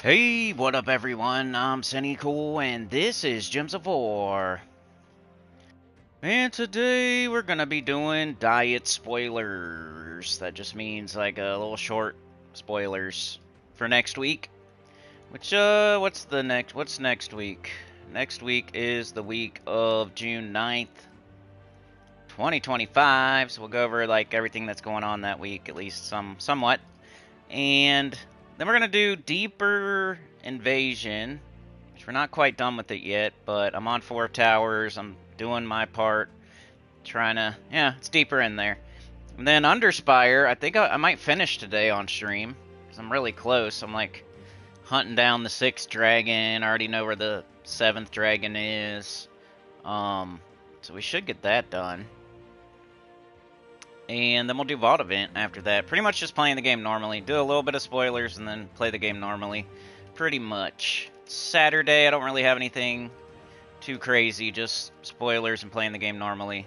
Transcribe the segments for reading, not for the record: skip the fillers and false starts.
Hey, what up everyone? I'm Sunny Cool and this is Gems of War. And today we're gonna be doing diet spoilers. That just means like a little short spoilers for next week. What's next week? Next week is the week of June 9th, 2025. So we'll go over like everything that's going on that week, at least somewhat. And then we're gonna do Deeper Invasion, which we're not quite done with it yet, but I'm on 4 towers. I'm doing my part, trying to, yeah, it's deeper in there. And then Underspire, I think I might finish today on stream, because I'm really close. I'm like hunting down the 6th dragon. I already know where the 7th dragon is. So we should get that done. And then we'll do Vault Event after that. Pretty much just playing the game normally. Do a little bit of spoilers and then play the game normally. Pretty much. Saturday, I don't really have anything too crazy. Just spoilers and playing the game normally.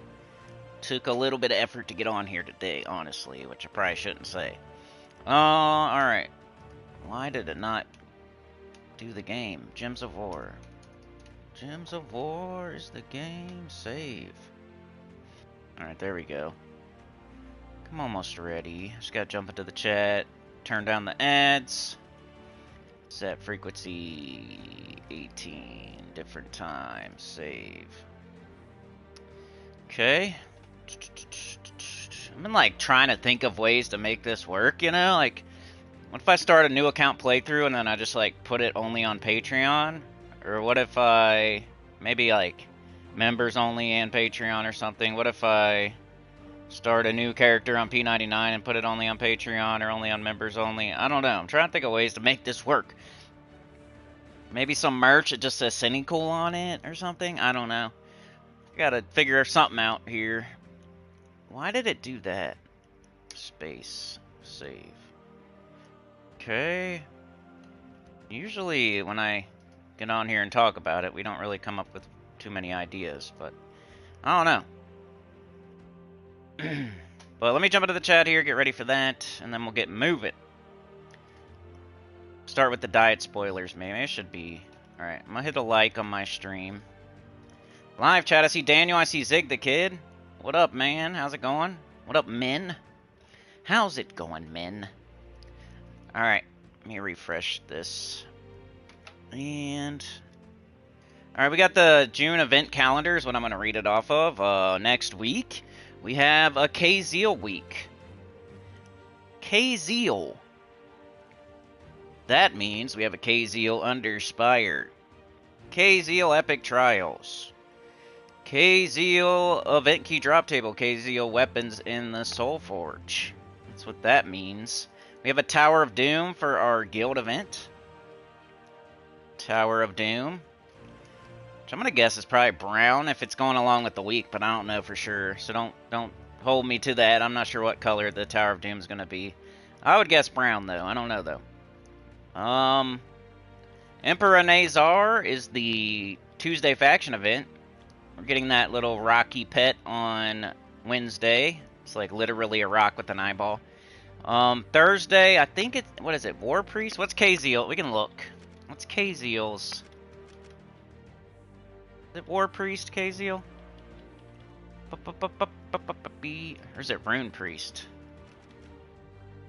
Took a little bit of effort to get on here today, honestly, which I probably shouldn't say. Alright. Why did it not do the game? Gems of War. Gems of War is the game. Save. Alright, there we go. I'm almost ready. Just gotta jump into the chat, turn down the ads, set frequency 18, different times, save. Okay. I've been like trying to think of ways to make this work, you know? Like, what if I start a new account playthrough and then I just like put it only on Patreon? Or what if I, maybe like members only and Patreon or something? What if I start a new character on P99 and put it only on Patreon or only on members only? I don't know. I'm trying to think of ways to make this work. Maybe some merch that just says Cynical on it or something? I don't know. Gotta figure something out here. Why did it do that? Space. Save. Okay. Usually when I get on here and talk about it, we don't really come up with too many ideas, but I don't know. But let me jump into the chat here, get ready for that, and then we'll get moving. Start with the diet spoilers, maybe. It should be. Alright, I'm gonna hit a like on my stream. Live chat, I see Daniel, I see Zig the Kid. What up, man? How's it going? What up, men? How's it going, men? Alright, let me refresh this. And alright, we got the June event calendar is what I'm gonna read it off of. Next week we have a K-Zeal week. K-Zeal. That means we have a K-Zeal Underspire. K-Zeal Epic Trials. K-Zeal Event Key Drop Table. K-Zeal Weapons in the Soul Forge. That's what that means. We have a Tower of Doom for our guild event. Tower of Doom. Which I'm gonna guess is probably brown if it's going along with the week, but I don't know for sure. So don't hold me to that. I'm not sure what color the Tower of Doom is gonna be. I would guess brown though. I don't know though. Emperor Nazar is the Tuesday faction event. We're getting that little rocky pet on Wednesday. It's like literally a rock with an eyeball. Thursday, I think it's, what is it, War Priest? What's K-Zeal? We can look. What's K-Zeal's? Is it War Priest, K-Zeal? Or is it Rune Priest?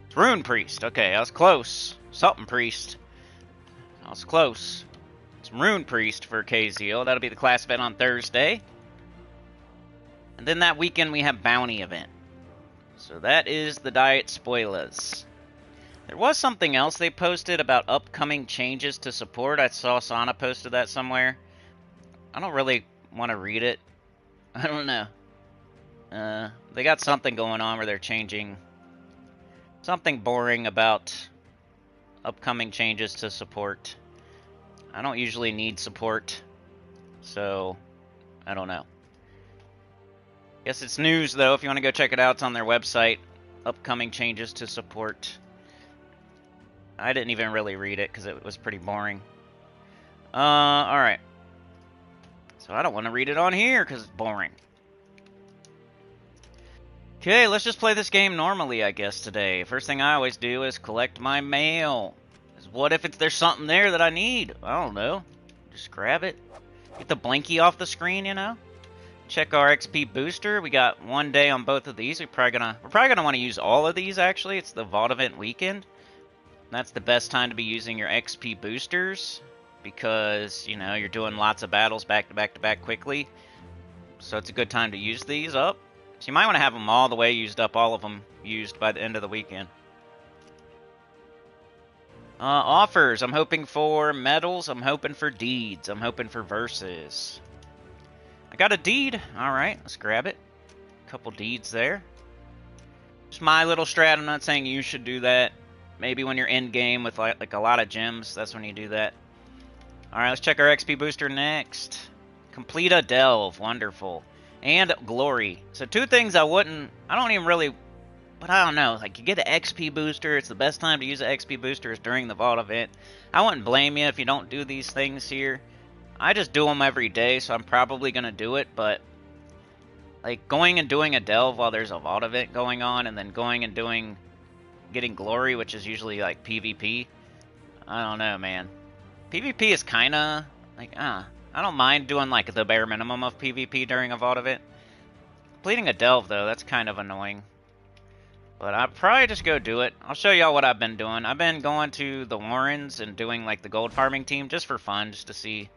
It's Rune Priest. Okay, I was close. Something Priest. I was close. It's Rune Priest for K-Zeal. That'll be the class event on Thursday. And then that weekend we have Bounty event. So that is the diet spoilers. There was something else they posted about upcoming changes to support. I saw Sana posted that somewhere. I don't really want to read it. I don't know. They got something going on where they're changing something boring about upcoming changes to support. I don't usually need support, so I don't know. Guess it's news though. If you want to go check it out, it's on their website. Upcoming changes to support. I didn't even really read it because it was pretty boring. Alright. So I don't want to read it on here because it's boring. Okay, let's just play this game normally, I guess, today. First thing I always do is collect my mail. What if there's something there that I need? I don't know. Just grab it. Get the blinky off the screen, you know? Check our XP booster. We got 1 day on both of these. We're probably gonna want to use all of these actually. It's the Vault event weekend. That's the best time to be using your XP boosters because, you know, you're doing lots of battles back to back to back quickly. So it's a good time to use these up. So you might want to have them all the way used up, all of them used by the end of the weekend. Offers. I'm hoping for medals. I'm hoping for deeds. I'm hoping for verses. I got a deed. Alright, let's grab it. Couple deeds there. Just my little strat. I'm not saying you should do that. Maybe when you're in game with like a lot of gems, that's when you do that. Alright, let's check our XP booster next. Complete a delve. Wonderful. And glory. So two things I don't even really, but I don't know. Like, you get an XP booster. It's the best time to use an XP booster is during the Vault event. I wouldn't blame you if you don't do these things here. I just do them every day, so I'm probably going to do it, but like going and doing a delve while there's a Vault event going on, and then going and getting glory, which is usually like PvP. I don't know, man. PvP is kind of like, I don't mind doing like the bare minimum of PvP during a Vault event. Completing a delve, though, that's kind of annoying. But I'll probably just go do it. I'll show y'all what I've been doing. I've been going to the Warrens and doing like the gold farming team just for fun, just to see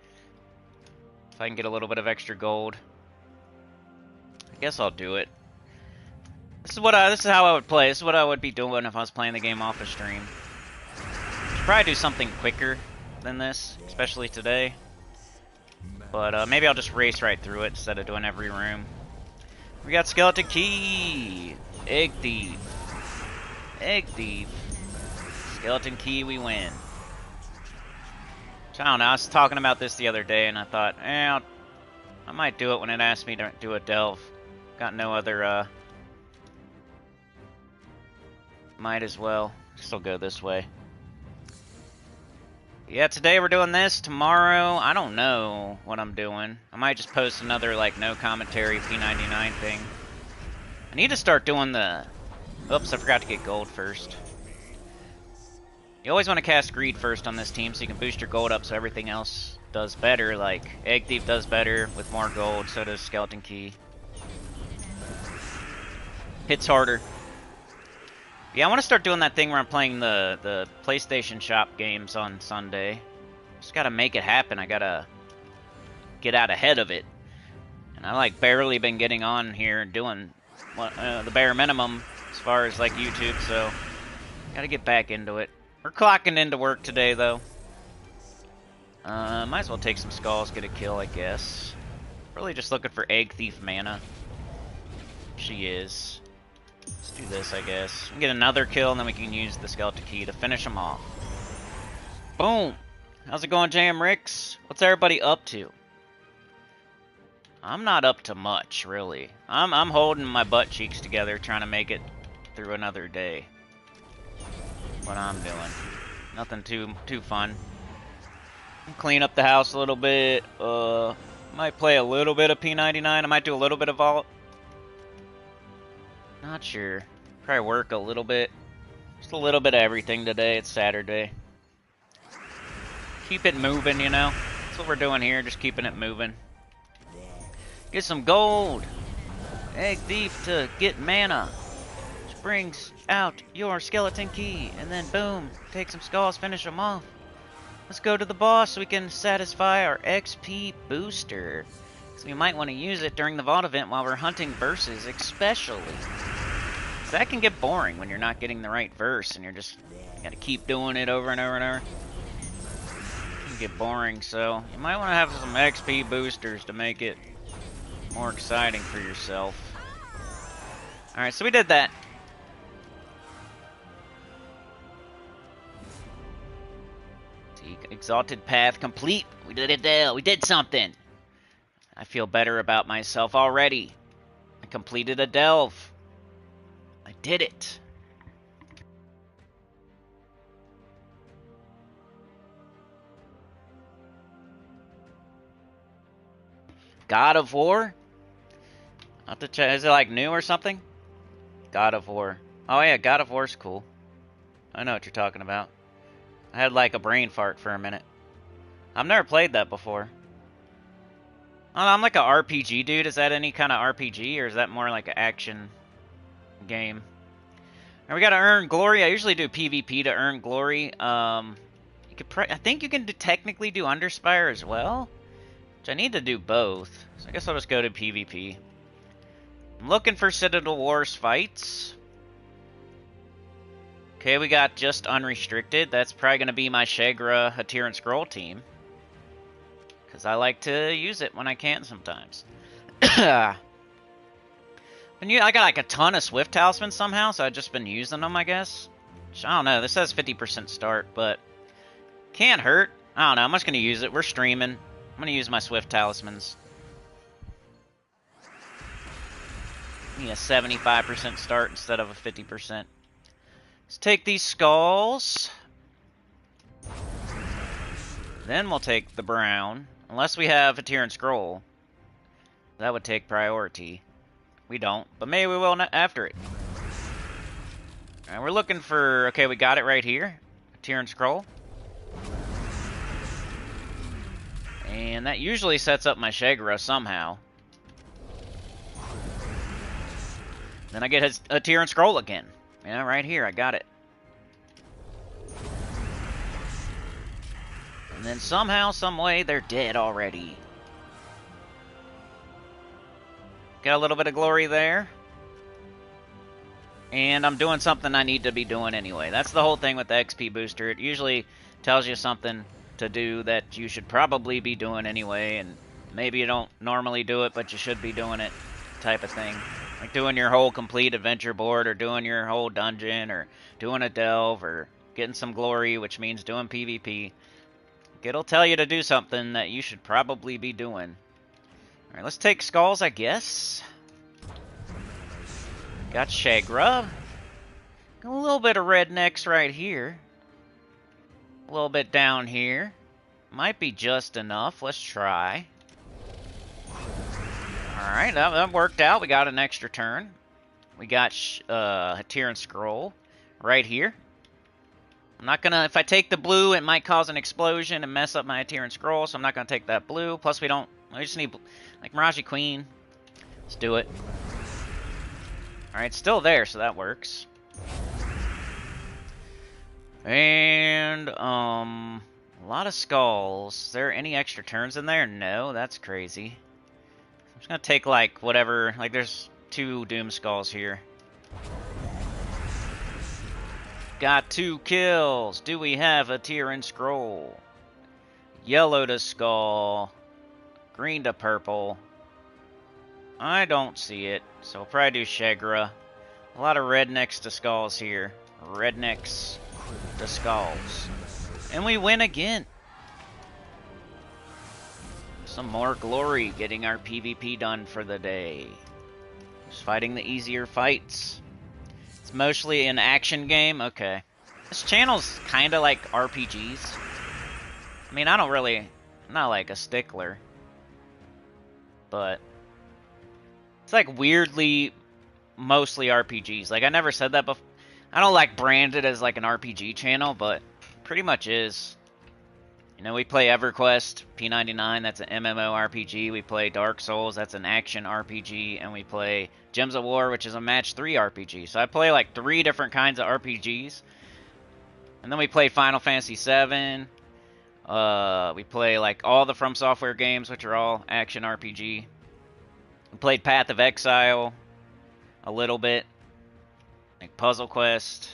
if I can get a little bit of extra gold. I guess I'll do it. This is how I would play. This is what I would be doing if I was playing the game off the stream. Should probably do something quicker than this, especially today. But maybe I'll just race right through it instead of doing every room. We got Skeleton Key, Egg Thief, Egg Thief, Skeleton Key. We win. So, I don't know. I was talking about this the other day, and I thought, I might do it when it asked me to do a delve. Got no other. Might as well. Still go this way. Yeah, today we're doing this. Tomorrow, I don't know what I'm doing. I might just post another, like, no commentary P99 thing. I need to start doing the... Oops, I forgot to get gold first. You always want to cast Greed first on this team so you can boost your gold up so everything else does better. Like, Egg Thief does better with more gold, so does Skeleton Key. Hits harder. Yeah, I want to start doing that thing where I'm playing the PlayStation Shop games on Sunday. Just gotta make it happen. I gotta get out ahead of it. And I like barely been getting on here and doing the bare minimum as far as like YouTube, so gotta get back into it. We're clocking into work today though. Might as well take some skulls, get a kill, I guess. Really just looking for Egg Thief mana. She is. Let's do this, I guess. We can get another kill, and then we can use the Skeleton Key to finish them off. Boom! How's it going, Jam Ricks? What's everybody up to? I'm not up to much, really. I'm holding my butt cheeks together, trying to make it through another day. What I'm doing. Nothing too fun. Clean up the house a little bit. Might play a little bit of P99. I might do a little bit of Vault. Not sure. Probably work a little bit. Just a little bit of everything today. It's Saturday. Keep it moving, you know? That's what we're doing here, just keeping it moving. Get some gold. Egg Thief to get mana. Which brings out your Skeleton Key. And then boom, take some skulls, finish them off. Let's go to the boss so we can satisfy our XP booster. So we might want to use it during the Vault event while we're hunting verses, especially. So that can get boring when you're not getting the right verse and you gotta keep doing it over and over and over. It can get boring, so you might want to have some XP boosters to make it more exciting for yourself. Alright, so we did that. Exalted Path complete. We did it, Dale. We did something. I feel better about myself already. I completed a delve. I did it. God of War? Not to check. Is it like new or something? God of War. Oh yeah, God of War's cool. I know what you're talking about. I had like a brain fart for a minute. I've never played that before. I don't know, I'm like a RPG dude. Is that any kind of RPG, or is that more like an action game? And we gotta earn glory. I usually do PvP to earn glory. You could I think you can technically do Underspire as well, which I need to do both. So I guess I'll just go to PvP. I'm looking for Citadel Wars fights. Okay, we got just unrestricted. That's probably gonna be my Shagra Hatir and Scroll team, because I like to use it when I can sometimes. And I got like a ton of Swift Talismans somehow, so I've just been using them, I guess. I don't know. This says 50% start, but can't hurt. I don't know. I'm just going to use it. We're streaming. I'm going to use my Swift Talismans. Need a 75% start instead of a 50%. Let's take these skulls. Then we'll take the brown. Unless we have a Hatir and Scroll. That would take priority. We don't, but maybe we will after it. Alright, we're looking for... Okay, we got it right here. Hatir and Scroll. And that usually sets up my Shagra somehow. Then I get a Hatir and Scroll again. Yeah, right here, I got it. And then somehow, some way, they're dead already. Got a little bit of glory there. And I'm doing something I need to be doing anyway. That's the whole thing with the XP booster. It usually tells you something to do that you should probably be doing anyway. And maybe you don't normally do it, but you should be doing it type of thing. Like doing your whole complete adventure board, or doing your whole dungeon, or doing a delve, or getting some glory, which means doing PvP. It'll tell you to do something that you should probably be doing. Alright, let's take skulls, I guess. Got Shagra. A little bit of rednecks right here. A little bit down here. Might be just enough. Let's try. Alright, that worked out. We got an extra turn. We got Hatir and Scroll right here. I'm not gonna... If I take the blue, it might cause an explosion and mess up my Hatir and Scroll, so I'm not gonna take that blue. Plus, we don't... We just need... Like, Miraji Queen. Let's do it. Alright, still there, so that works. And, a lot of skulls. Is there any extra turns in there? No, that's crazy. I'm just gonna take, like, whatever... Like, there's 2 Doom Skulls here. Got 2 kills. Do we have a Hatir and Scroll? Yellow to Skull. Green to purple. I don't see it, so we'll probably do Shagra. A lot of rednecks to skulls here. Rednecks to skulls. And we win again. Some more glory, getting our PvP done for the day. Just fighting the easier fights. It's mostly an action game? Okay. This channel's kind of like RPGs. I mean, I'm not like a stickler. But it's like weirdly mostly RPGs. Like, I never said that before. I don't like brand it as like an RPG channel, but pretty much is. You know, we play EverQuest P99, that's an MMORPG. We play Dark Souls, that's an action RPG, and we play Gems of War, which is a match 3 RPG. So I play like 3 different kinds of RPGs. And then we play Final Fantasy VII. We play like all the From Software games, which are all action RPG. We played Path of Exile a little bit, like Puzzle Quest.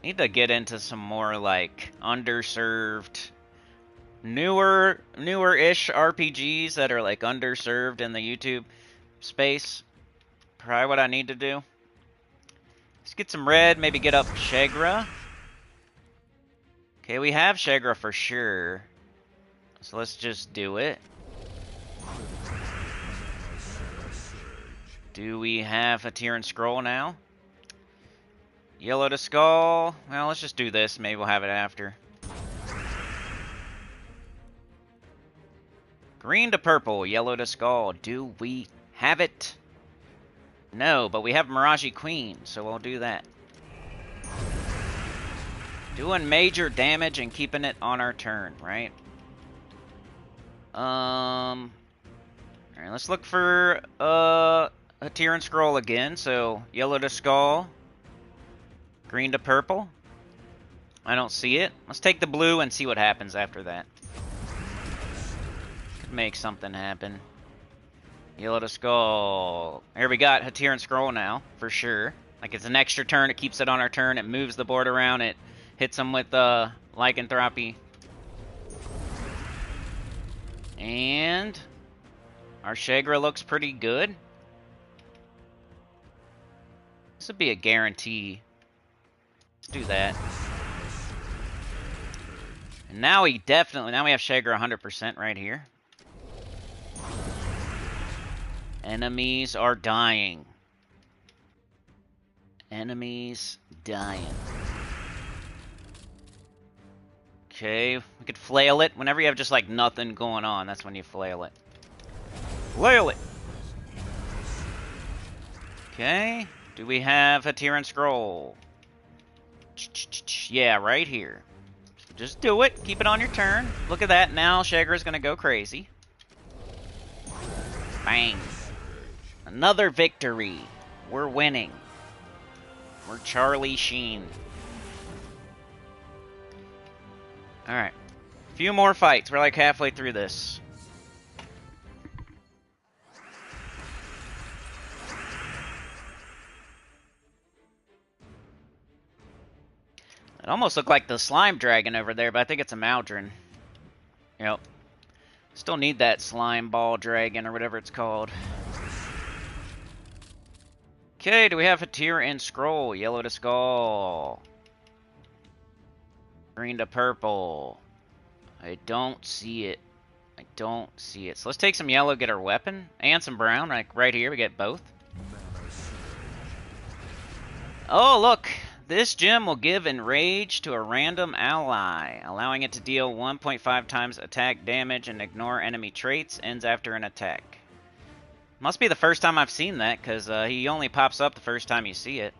Need to get into some more like underserved, newer-ish RPGs that are like underserved in the YouTube space. Probably what I need to do. Let's get some red, maybe get up Shagra. Okay, we have Shagra for sure. So let's just do it. Do we have a Hatir and Scroll now? Yellow to Skull. Well, let's just do this. Maybe we'll have it after. Green to purple. Yellow to Skull. Do we have it? No, but we have Miraji Queen, so we'll do that. Doing major damage and keeping it on our turn, right? Alright, let's look for a Tyrant Scroll again. So, yellow to skull, green to purple. I don't see it. Let's take the blue and see what happens after that. Could make something happen. Yellow to skull. Here we got Hatiran Scroll now, for sure. Like, it's an extra turn, it keeps it on our turn, it moves the board around, it hits them with Lycanthropy. And our Shagra looks pretty good. This would be a guarantee. Let's do that. And now we have Shagra 100% right here. Enemies are dying. Enemies dying. Okay, we could flail it. Whenever you have just like nothing going on, that's when you flail it. Flail it! Okay, do we have a Tyrant Scroll? Yeah, right here. Just do it. Keep it on your turn. Look at that. Now Shagra's gonna go crazy. Bang. Another victory. We're winning. We're Charlie Sheen. Alright. A few more fights. We're like halfway through this. It almost looked like the slime dragon over there, but I think it's a Maldron. Yep. Still need that slime ball dragon or whatever it's called. Okay, do we have a Tyrant Scroll? Yellow to skull. Green to purple. I don't see it. I don't see it. So let's take some yellow, get our weapon, and some brown. Like right here, we get both. Oh, look! This gem will give Enrage to a random ally, allowing it to deal 1.5 times attack damage and ignore enemy traits. Ends after an attack. Must be the first time I've seen that, because he only pops up the first time you see it.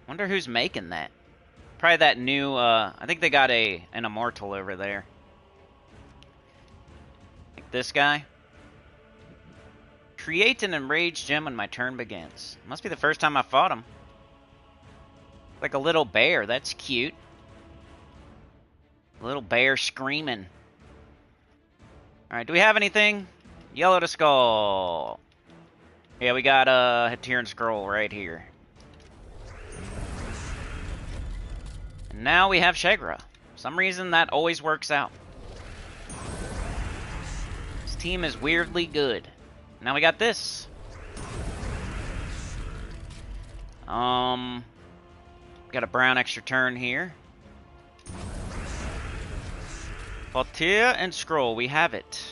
Wonder who's making that. Probably that new, I think they got an Immortal over there. Like this guy. Create an Enraged gem when my turn begins. Must be the first time I fought him. Like a little bear, that's cute. Little bear screaming. Alright, do we have anything? Yellow to skull. Yeah, we got a Tyrant Scroll right here. And now we have Shagra. For some reason that always works out. This team is weirdly good. Now we got this. Got a brown extra turn here. Patir and Scroll, we have it.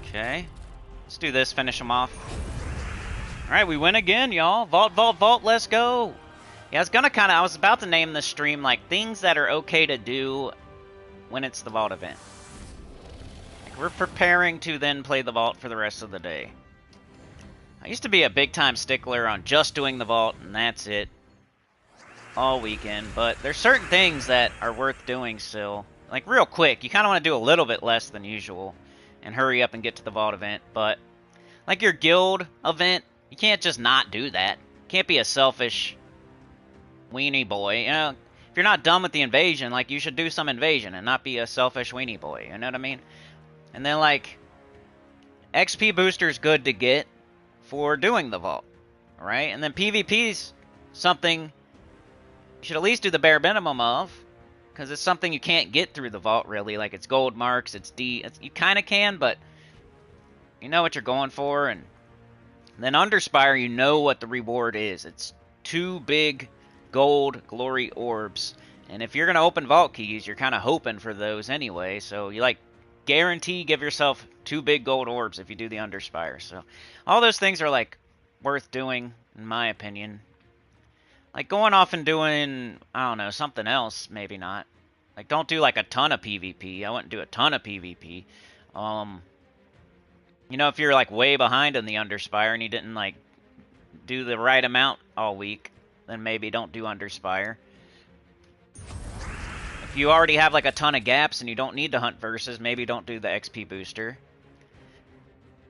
Okay. Let's do this, finish them off. Alright, we win again, y'all. Vault, vault, vault, let's go. Yeah, I was about to name this stream like things that are okay to do when it's the vault event. Like we're preparing to then play the vault for the rest of the day. I used to be a big time stickler on just doing the vault and that's it. All weekend, but there's certain things that are worth doing still. Like real quick, you kind of want to do a little bit less than usual and hurry up and get to the vault event, but like your guild event, you can't just not do that. You can't be a selfish weenie boy. You know, if you're not done with the invasion, like you should do some invasion and not be a selfish weenie boy. You know what I mean? And then like XP booster's good to get for doing the vault, right? And then PvP's something you should at least do the bare minimum of, because it's something you can't get through the vault really. Like it's gold marks, you kind of can, but you know what you're going for. And then Underspire, you know what the reward is. It's 2 big gold glory orbs, and if you're gonna open vault keys, you're kind of hoping for those anyway. So you like guarantee give yourself 2 big gold orbs if you do the Underspire. So all those things are like worth doing in my opinion. Like going off and doing, I don't know, something else, maybe not. Like don't do like a ton of PvP. I wouldn't do a ton of PvP. You know, if you're like way behind in the Underspire and you didn't like do the right amount all week, then maybe don't do Underspire. If you already have like a ton of gaps and you don't need to hunt versus, maybe don't do the XP booster.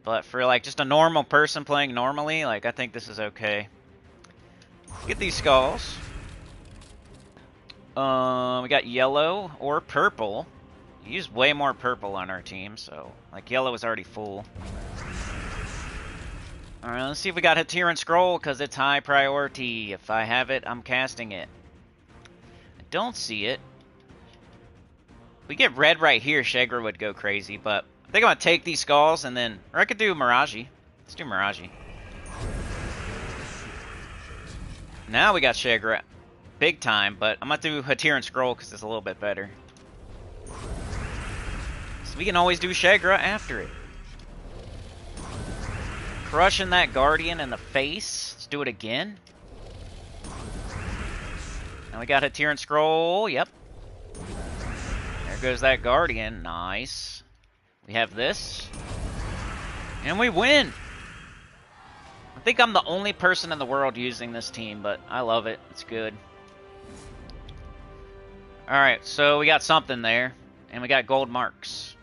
But for like just a normal person playing normally, like I think this is okay. Get these skulls. We got yellow or purple. We used way more purple on our team, so like yellow is already full. Alright, let's see if we got Hatiran Scroll, because it's high priority. If I have it, I'm casting it. I don't see it. If we get red right here, Shegra would go crazy, but I think I'm going to take these skulls and then... Or I could do Miraji. Let's do Miraji. Now we got Shegra big time, but I'm going to do Hatiran Scroll because it's a little bit better. So we can always do Shegra after it. Crushing that Guardian in the face. Let's do it again. Now we got Hatiran Scroll. Yep. There goes that Guardian. Nice. We have this. And we win. I think I'm the only person in the world using this team, but I love it. It's good. Alright, so we got something there. And we got gold marks.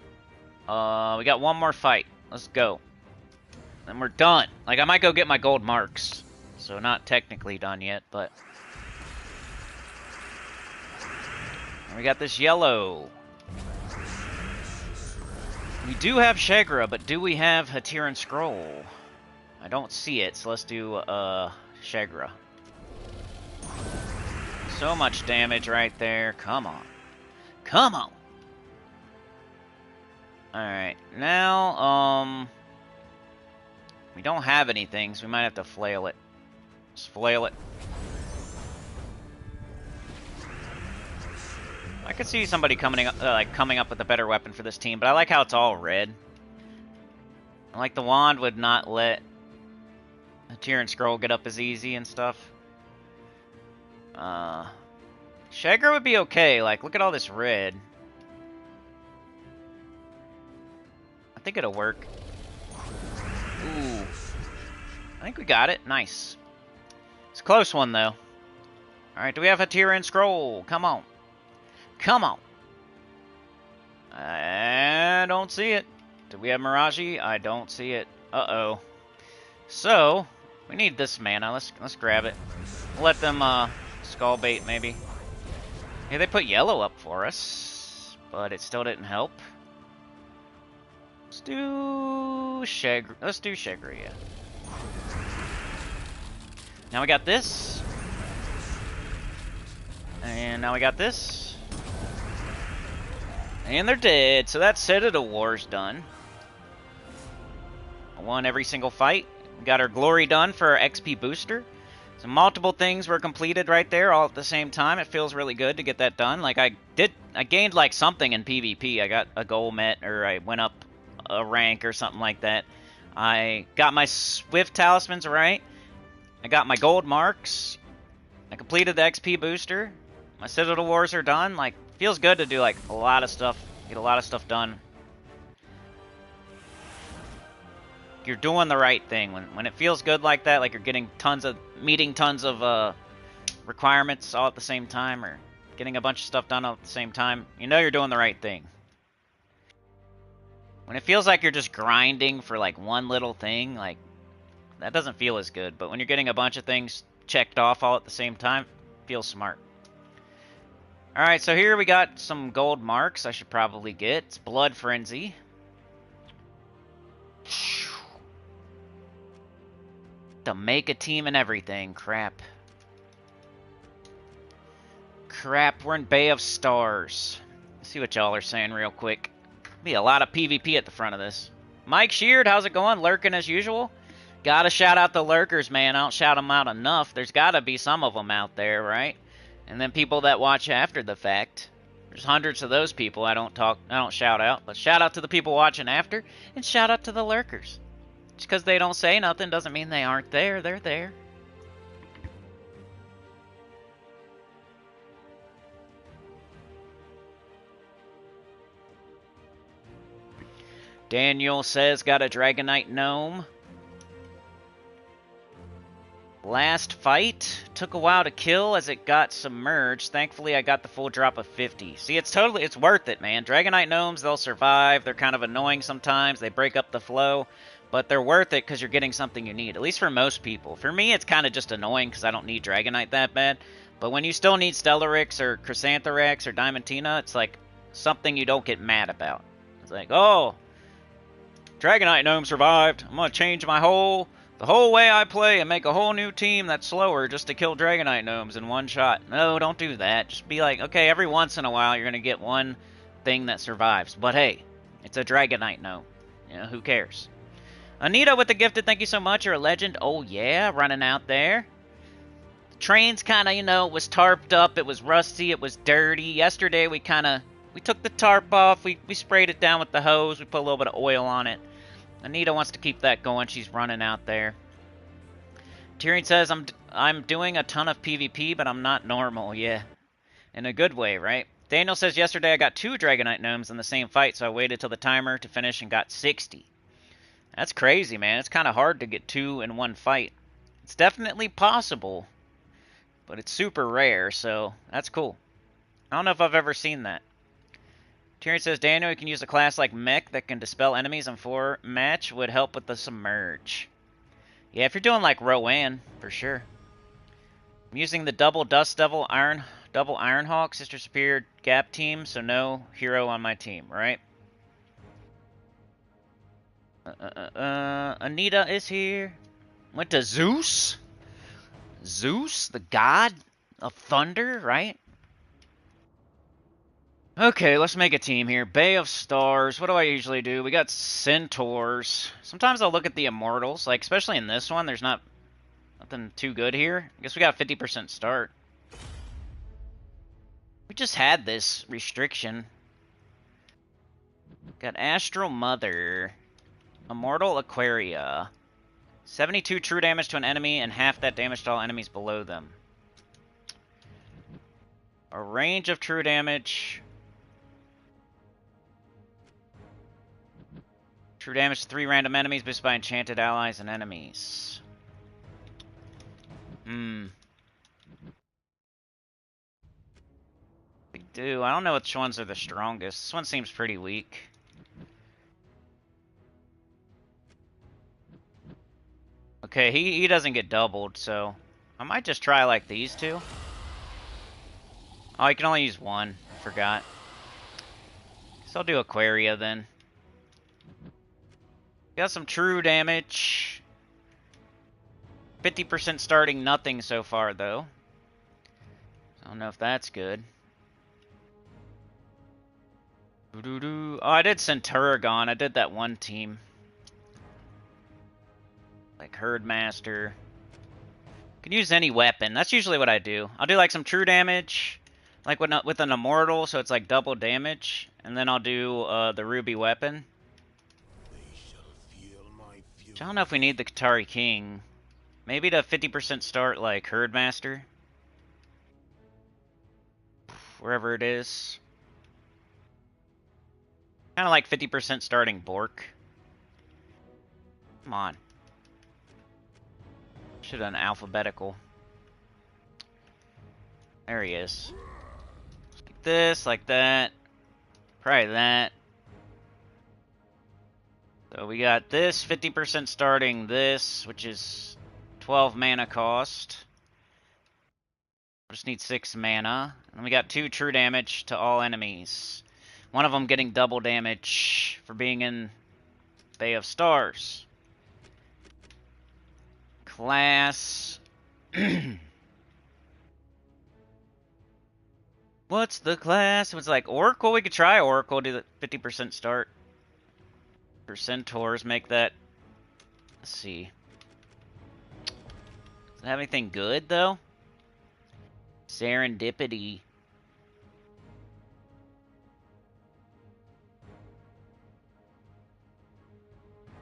We got one more fight. Let's go. And we're done. Like, I might go get my gold marks. So not technically done yet, but... And we got this yellow. We do have Shegra, but do we have Hatiran Scroll? I don't see it, so let's do Shegra. So much damage right there. Come on. Come on! Alright, now, we don't have anything, so we might have to flail it. Just flail it. I could see somebody coming up with a better weapon for this team, but I like how it's all red. I like the wand would not let a Hatiran Scroll get up as easy and stuff. Shegra would be okay. Like, look at all this red. I think it'll work. Ooh. I think we got it. Nice. It's a close one, though. Alright, do we have Hatiran Scroll? Come on. Come on. I don't see it. Do we have Miraji? I don't see it. Uh-oh. So, we need this mana. Let's grab it. We'll let them skull bait, maybe. Yeah, they put yellow up for us, but it still didn't help. Let's do Shegra. Let's do Shegra, yeah. Now we got this. And now we got this. And they're dead, so that Citadel War's done. I won every single fight. We got our glory done for our XP booster. So multiple things were completed right there all at the same time. It feels really good to get that done. Like I gained like something in PvP. I got a goal met, or I went up a rank or something like that. I got my Swift Talismans right. I got my gold marks. I completed the XP booster. My Citadel Wars are done. Like, feels good to do like a lot of stuff. Get a lot of stuff done. You're doing the right thing when it feels good like that. Like you're getting meeting tons of requirements all at the same time, or getting a bunch of stuff done all at the same time. You know you're doing the right thing. When it feels like you're just grinding for like one little thing, like that doesn't feel as good. But when you're getting a bunch of things checked off all at the same time, it feels smart. Alright, so here we got some gold marks I should probably get. It's Blood Frenzy. To make a team and everything. Crap. Crap, we're in Bay of Stars. Let's see what y'all are saying real quick. Be a lot of PvP at the front of this. Mike Sheard, how's it going? Lurking as usual? Gotta shout out the lurkers, man. I don't shout them out enough. There's gotta be some of them out there, right? And then people that watch after the fact. There's hundreds of those people I don't shout out. But shout out to the people watching after, and shout out to the lurkers. Just because they don't say nothing doesn't mean they aren't there. They're there. Daniel says, got a Dragonite Gnome. Last fight, took a while to kill as it got submerged. Thankfully, I got the full drop of 50. See, it's worth it, man. Dragonite Gnomes, they'll survive. They're kind of annoying sometimes. They break up the flow. But they're worth it because you're getting something you need, at least for most people. For me, it's kind of just annoying because I don't need Dragonite that bad. But when you still need Stellarix or Chrysantherax or Diamantina, it's like something you don't get mad about. It's like, oh, Dragonite Gnome survived. I'm going to change the whole way I play and make a whole new team that's slower just to kill Dragonite Gnomes in one shot. No, don't do that. Just be like, okay, every once in a while you're going to get one thing that survives. But hey, it's a Dragonite Gnome. You know, who cares? Anita with the gifted, thank you so much. You're a legend. Oh, yeah, running out there. The train's kind of, you know, it was tarped up. It was rusty. It was dirty. Yesterday, we took the tarp off. We sprayed it down with the hose. We put a little bit of oil on it. Anita wants to keep that going. She's running out there. Tyrion says, I'm doing a ton of PvP, but I'm not normal. Yeah, in a good way, right? Daniel says, yesterday I got 2 Dragonite Gnomes in the same fight, so I waited till the timer to finish and got 60. That's crazy, man. It's kind of hard to get 2 in one fight. It's definitely possible, but it's super rare, so that's cool. I don't know if I've ever seen that. Tyrion says, Daniel, you can use a class like Mech that can dispel enemies and 4 match would help with the submerge. Yeah, if you're doing like Rowan, for sure. I'm using the double Dust Devil, double Ironhawk, Sister Superior Gap team, so no hero on my team, right? Anita is here. Went to Zeus? Zeus, the god of thunder, right? Okay, let's make a team here. Bay of Stars. What do I usually do? We got Centaurs. Sometimes I'll look at the Immortals. Like, especially in this one, there's nothing too good here. I guess we got 50% start. We just had this restriction. Got Astral Mother. Immortal Aquaria. 72 true damage to an enemy and half that damage to all enemies below them. A range of true damage. True damage to 3 random enemies boosted by enchanted allies and enemies. We do. I don't know which ones are the strongest. This one seems pretty weak. Okay, he doesn't get doubled, so I might just try like these 2. Oh, you can only use 1. I forgot. So I'll do Aquaria then. Got some true damage. 50% starting, nothing so far though. I don't know if that's good. Oh, I did Centurigon. I did that one team. Like Herdmaster. Can use any weapon. That's usually what I do. I'll do like some true damage. Like with an Immortal, so it's like double damage. And then I'll do the Ruby weapon. I don't know if we need the Qatari King. Maybe to 50% start like Herdmaster. Wherever it is. Kind of like 50% starting Bork. Come on. Should have done alphabetical. There he is. Like this, like that. Probably that. So we got this, 50% starting this, which is 12 mana cost. Just need 6 mana. And we got 2 true damage to all enemies. One of them getting double damage for being in Bay of Stars. Class. What's the class? It was like Oracle. We could try Oracle, do the 50% start. For Centaurs, make that. Let's see. Does it have anything good though? Serendipity.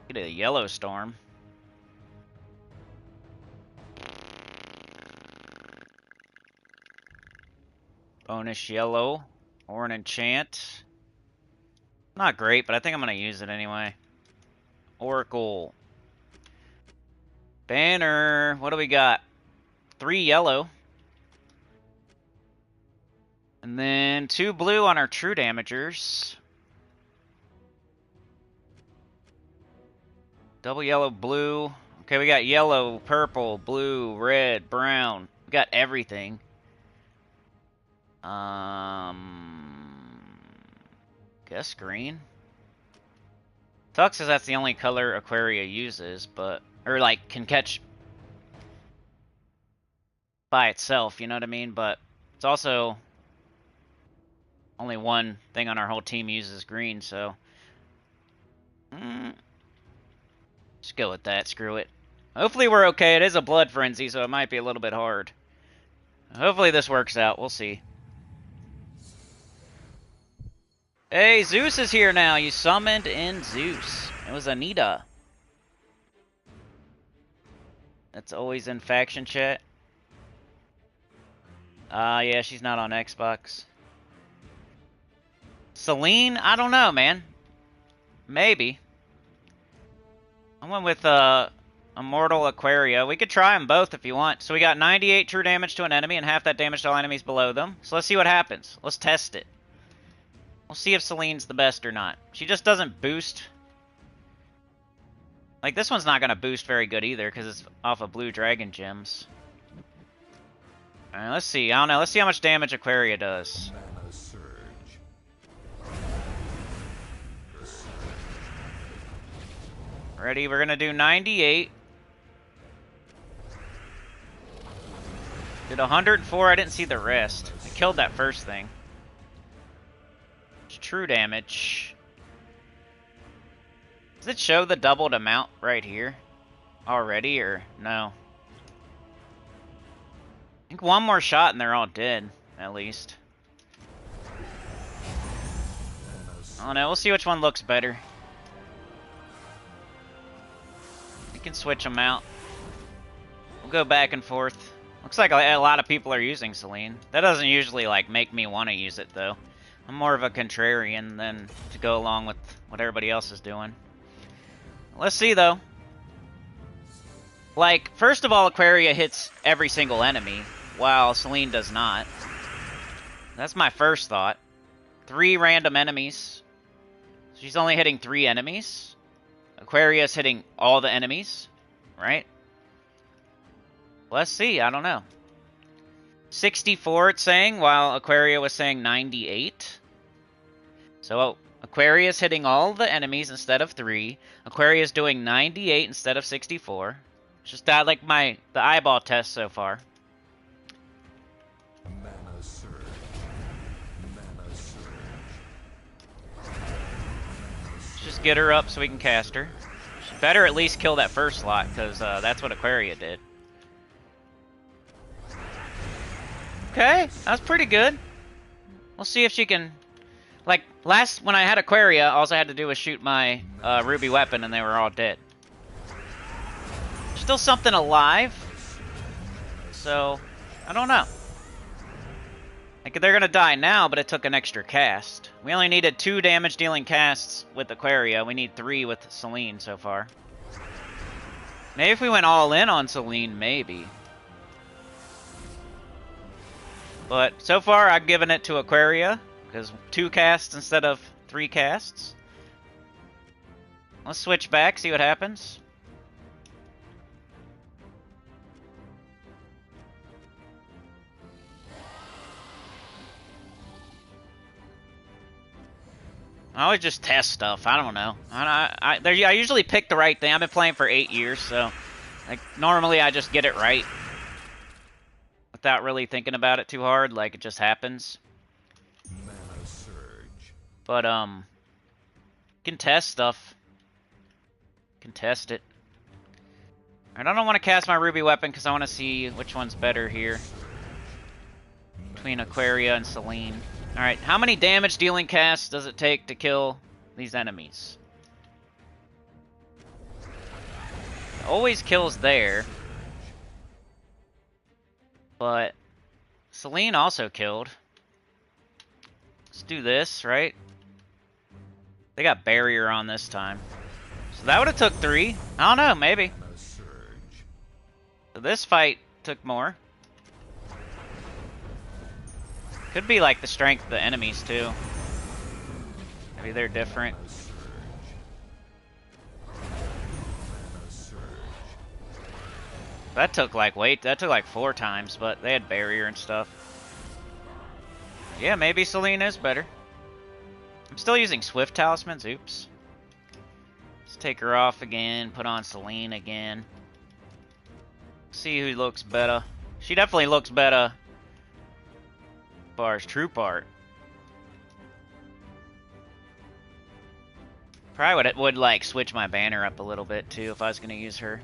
Get a Yellow Storm. Bonus yellow or an enchant. Not great, but I think I'm going to use it anyway. Oracle. Banner. What do we got? 3 yellow. And then 2 blue on our true damagers. Double yellow, blue. Okay, we got yellow, purple, blue, red, brown. We got everything. Guess green. Sucks because that's the only color Aquaria uses, but... Or, like, can catch by itself, you know what I mean? But it's also... Only one thing on our whole team uses green, so... Just go with that, screw it. Hopefully we're okay. It is a blood frenzy, so it might be a little bit hard. Hopefully this works out. We'll see. Hey, Zeus is here now. You summoned in Zeus. It was Anita. That's always in faction chat. Yeah, she's not on Xbox. Celine? I don't know, man. Maybe. I went with Immortal Aquaria. We could try them both if you want. So we got 98 true damage to an enemy and half that damage to all enemies below them. So let's see what happens. Let's test it. We'll see if Celine's the best or not. She just doesn't boost. Like, this one's not going to boost very good either because it's off of blue dragon gems. Alright, let's see. I don't know. Let's see how much damage Aquaria does. Ready? We're going to do 98. Did 104. I didn't see the rest. I killed that first thing. True damage. Does it show the doubled amount right here already, or no? I think one more shot and they're all dead, at least. I don't know. We'll see which one looks better. We can switch them out. We'll go back and forth. Looks like a lot of people are using Celine. That doesn't usually like make me want to use it though. I'm more of a contrarian than to go along with what everybody else is doing. Let's see, though. Like, first of all, Aquaria hits every single enemy, while Celine does not. That's my first thought. 3 random enemies. She's only hitting 3 enemies. Aquaria's hitting all the enemies, right? Let's see, I don't know. 64 it's saying, while Aquaria was saying 98. So Aquaria's hitting all the enemies instead of 3. Aquaria's doing 98 instead of 64. It's just that like the eyeball test so far. Mana surge. Mana surge. Let's just get her up so we can cast her. She better at least kill that first slot, because that's what Aquaria did. Okay, that's pretty good. We'll see if she can... Like, when I had Aquaria, all I had to do was shoot my ruby weapon and they were all dead. Still something alive. So, I don't know. Like, they're gonna die now, but it took an extra cast. We only needed 2 damage-dealing casts with Aquaria. We need 3 with Celine so far. Maybe if we went all in on Celine, maybe. But so far, I've given it to Aquaria, because 2 casts instead of 3 casts. Let's switch back, see what happens. I always just test stuff. I don't know. I usually pick the right thing. I've been playing for 8 years, so like normally I just get it right. Without really thinking about it too hard, like it just happens. Mana surge. But you can test stuff. You can test it. Alright, I don't want to cast my ruby weapon because I want to see which one's better here. Between Aquaria and Celine. Alright, how many damage dealing casts does it take to kill these enemies? It always kills there. But Celine also killed. Let's do this, right? They got barrier on this time. So that would have took 3. I don't know, maybe. So this fight took more. Could be like the strength of the enemies too. Maybe they're different. That took like that took like 4 times, but they had barrier and stuff. Yeah, maybe Selene is better. I'm still using Swift Talismans, oops. Let's take her off again, put on Selene again. See who looks better. She definitely looks better. As far as troop art. Probably would like switch my banner up a little bit too if I was gonna use her.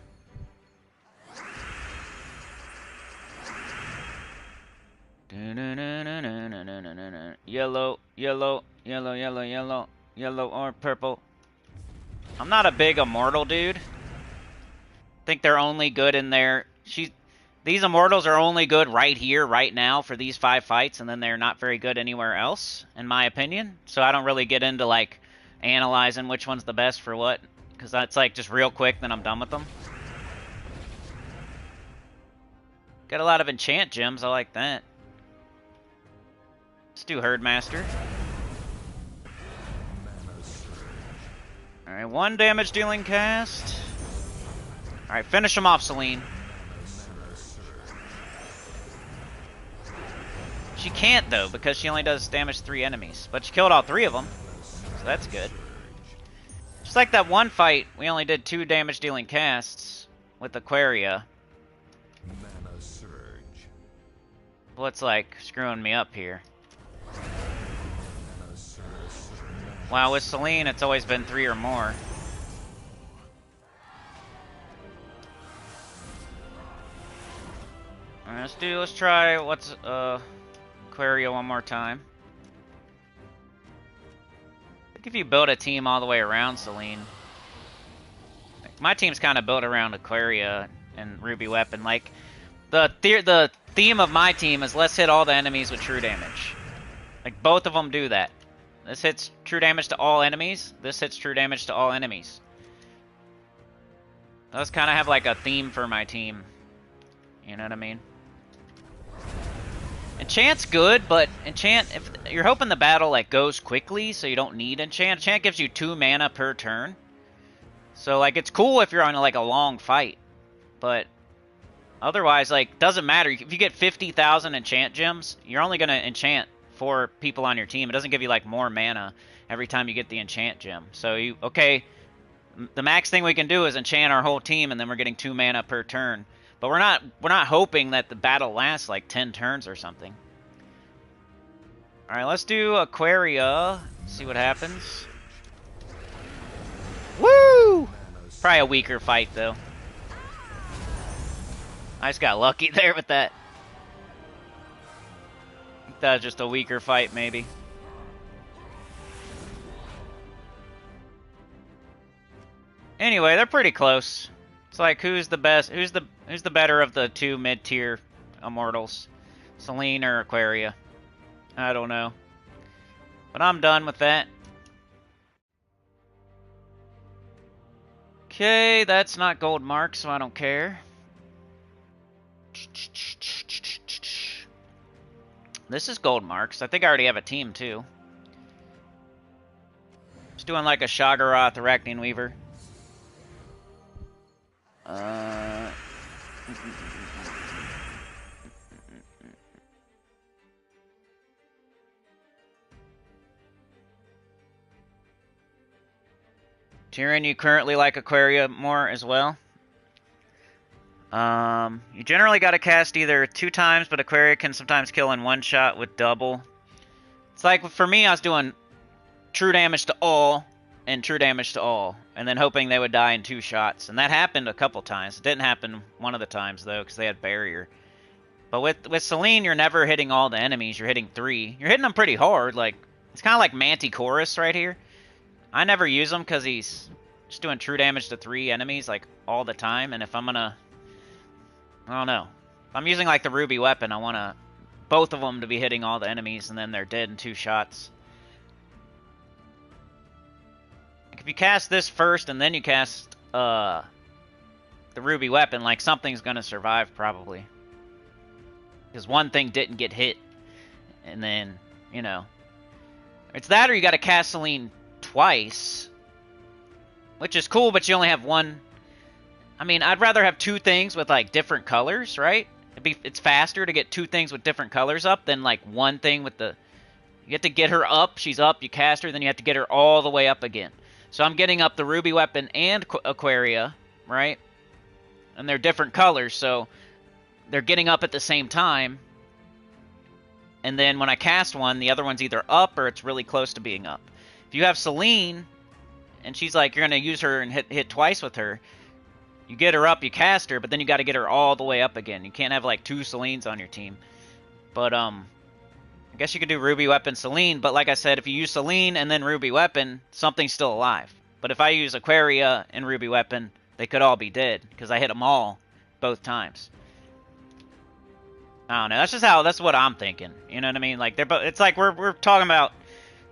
Yellow, yellow, yellow, yellow, yellow, yellow or purple. I'm not a big immortal dude. Think they're only good in there. These immortals are only good right here, right now, for these 5 fights, and then they're not very good anywhere else, in my opinion. So I don't really get into like analyzing which one's the best for what, because that's like just real quick, then I'm done with them. Got a lot of enchant gems. I like that. Let's do Herdmaster. Alright, 1 damage dealing cast. Alright, finish him off, Selene. She can't, though, because she only does damage to 3 enemies. But she killed all 3 of them, so that's good. Just like that one fight, we only did 2 damage dealing casts with Aquaria. What's like screwing me up here? Wow, with Selene, it's always been 3 or more. Alright, let's try Aquaria one more time. I think if you build a team all the way around Selene, like, my team's kind of built around Aquaria and Ruby Weapon. Like the theme of my team is let's hit all the enemies with true damage. Like both of them do that. This hits true damage to all enemies. This hits true damage to all enemies. Those kind of have like a theme for my team. You know what I mean? Enchant's good, but enchant, if you're hoping the battle like goes quickly, so you don't need enchant. Enchant gives you 2 mana per turn. So like it's cool if you're on like a long fight, but otherwise like doesn't matter. If you get 50,000 enchant gems, you're only gonna enchant 4 people on your team. It doesn't give you like more mana every time you get the enchant gem. So the max thing we can do is enchant our whole team, and then we're getting 2 mana per turn. But we're not hoping that the battle lasts like 10 turns or something. All right, let's do Aquaria. See what happens. Woo! Probably a weaker fight though. I just got lucky there with that. I think that was just a weaker fight, maybe. Anyway, they're pretty close. It's like who's the best? Who's the better of the 2 mid-tier immortals? Selene or Aquaria? I don't know. But I'm done with that. Okay, that's not gold mark, so I don't care. This is gold marks. I think I already have a team too. Just doing like a Shagaroth Arachne Weaver. Tyrion, you currently like Aquaria more as well? You generally got to cast either 2 times, but Aquaria can sometimes kill in 1 shot with double. It's like, for me, I was doing true damage to all and true damage to all, and then hoping they would die in 2 shots. And that happened a couple times. It didn't happen one of the times, though, because they had barrier. But with Selene, you're never hitting all the enemies. You're hitting 3. You're hitting them pretty hard. Like, it's kind of like Manticorus right here. I never use him because he's just doing true damage to 3 enemies, like, all the time. And if I'm gonna... I don't know. If I'm using, like, the Ruby Weapon, I want both of them to be hitting all the enemies, and then they're dead in 2 shots. Like, if you cast this first, and then you cast the Ruby Weapon, like, something's gonna survive, probably. Because one thing didn't get hit. And then, you know, it's that or you got to cast Celine twice, which is cool, but you only have one. I mean, I'd rather have two things with, like, different colors, right? It's faster to get two things with different colors up than, like, one thing with the... You have to get her up, she's up, you cast her, then you have to get her all the way up again. So I'm getting up the Ruby Weapon and Aquaria, right? And they're different colors, so they're getting up at the same time. And then when I cast one, the other one's either up or it's really close to being up. If you have Celine, and she's like, you're going to use her and hit twice with her, you get her up, you cast her, but then you got to get her all the way up again. You can't have, like, two Celines on your team. But, I guess you could do Ruby Weapon Celine, but like I said, if you use Celine and then Ruby Weapon, something's still alive. But if I use Aquaria and Ruby Weapon, they could all be dead, because I hit them all both times. I don't know, that's what I'm thinking. You know what I mean? Like, it's like we're talking about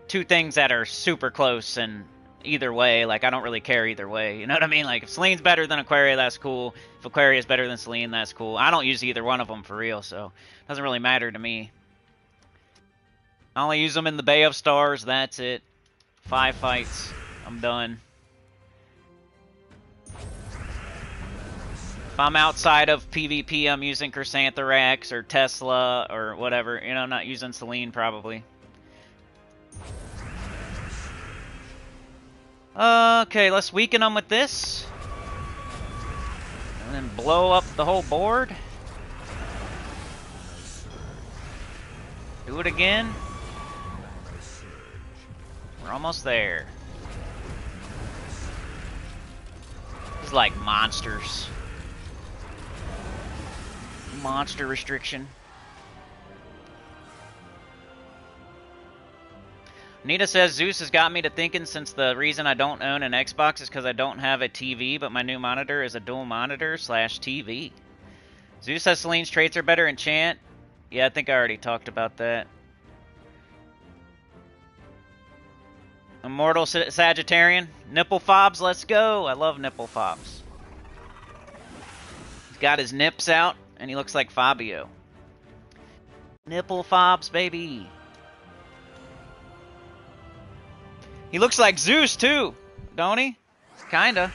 two things that are super close, and either way, like, I don't really care either way. You know what I mean? Like, if Celine's better than Aquaria, that's cool. If Aquaria is better than Celine, that's cool. I don't use either one of them for real, so it doesn't really matter to me. I only use them in the Bay of Stars, that's it. 5 fights, I'm done. If I'm outside of PvP, I'm using Chrysantherax or Tesla or whatever. You know, I'm not using Celine probably. Okay, let's weaken them with this. And then blow up the whole board. Do it again. We're almost there. It's like monsters. Monster restriction. Nita says, Zeus has got me to thinking since the reason I don't own an Xbox is because I don't have a TV, but my new monitor is a dual monitor / TV. Zeus says Celine's traits are better in Chant. Yeah, I think I already talked about that. Immortal Sagittarian. Nipple fobs, let's go. I love nipple fobs. He's got his nips out, and he looks like Fabio. Nipple fobs, baby. He looks like Zeus, too, don't he? Kinda.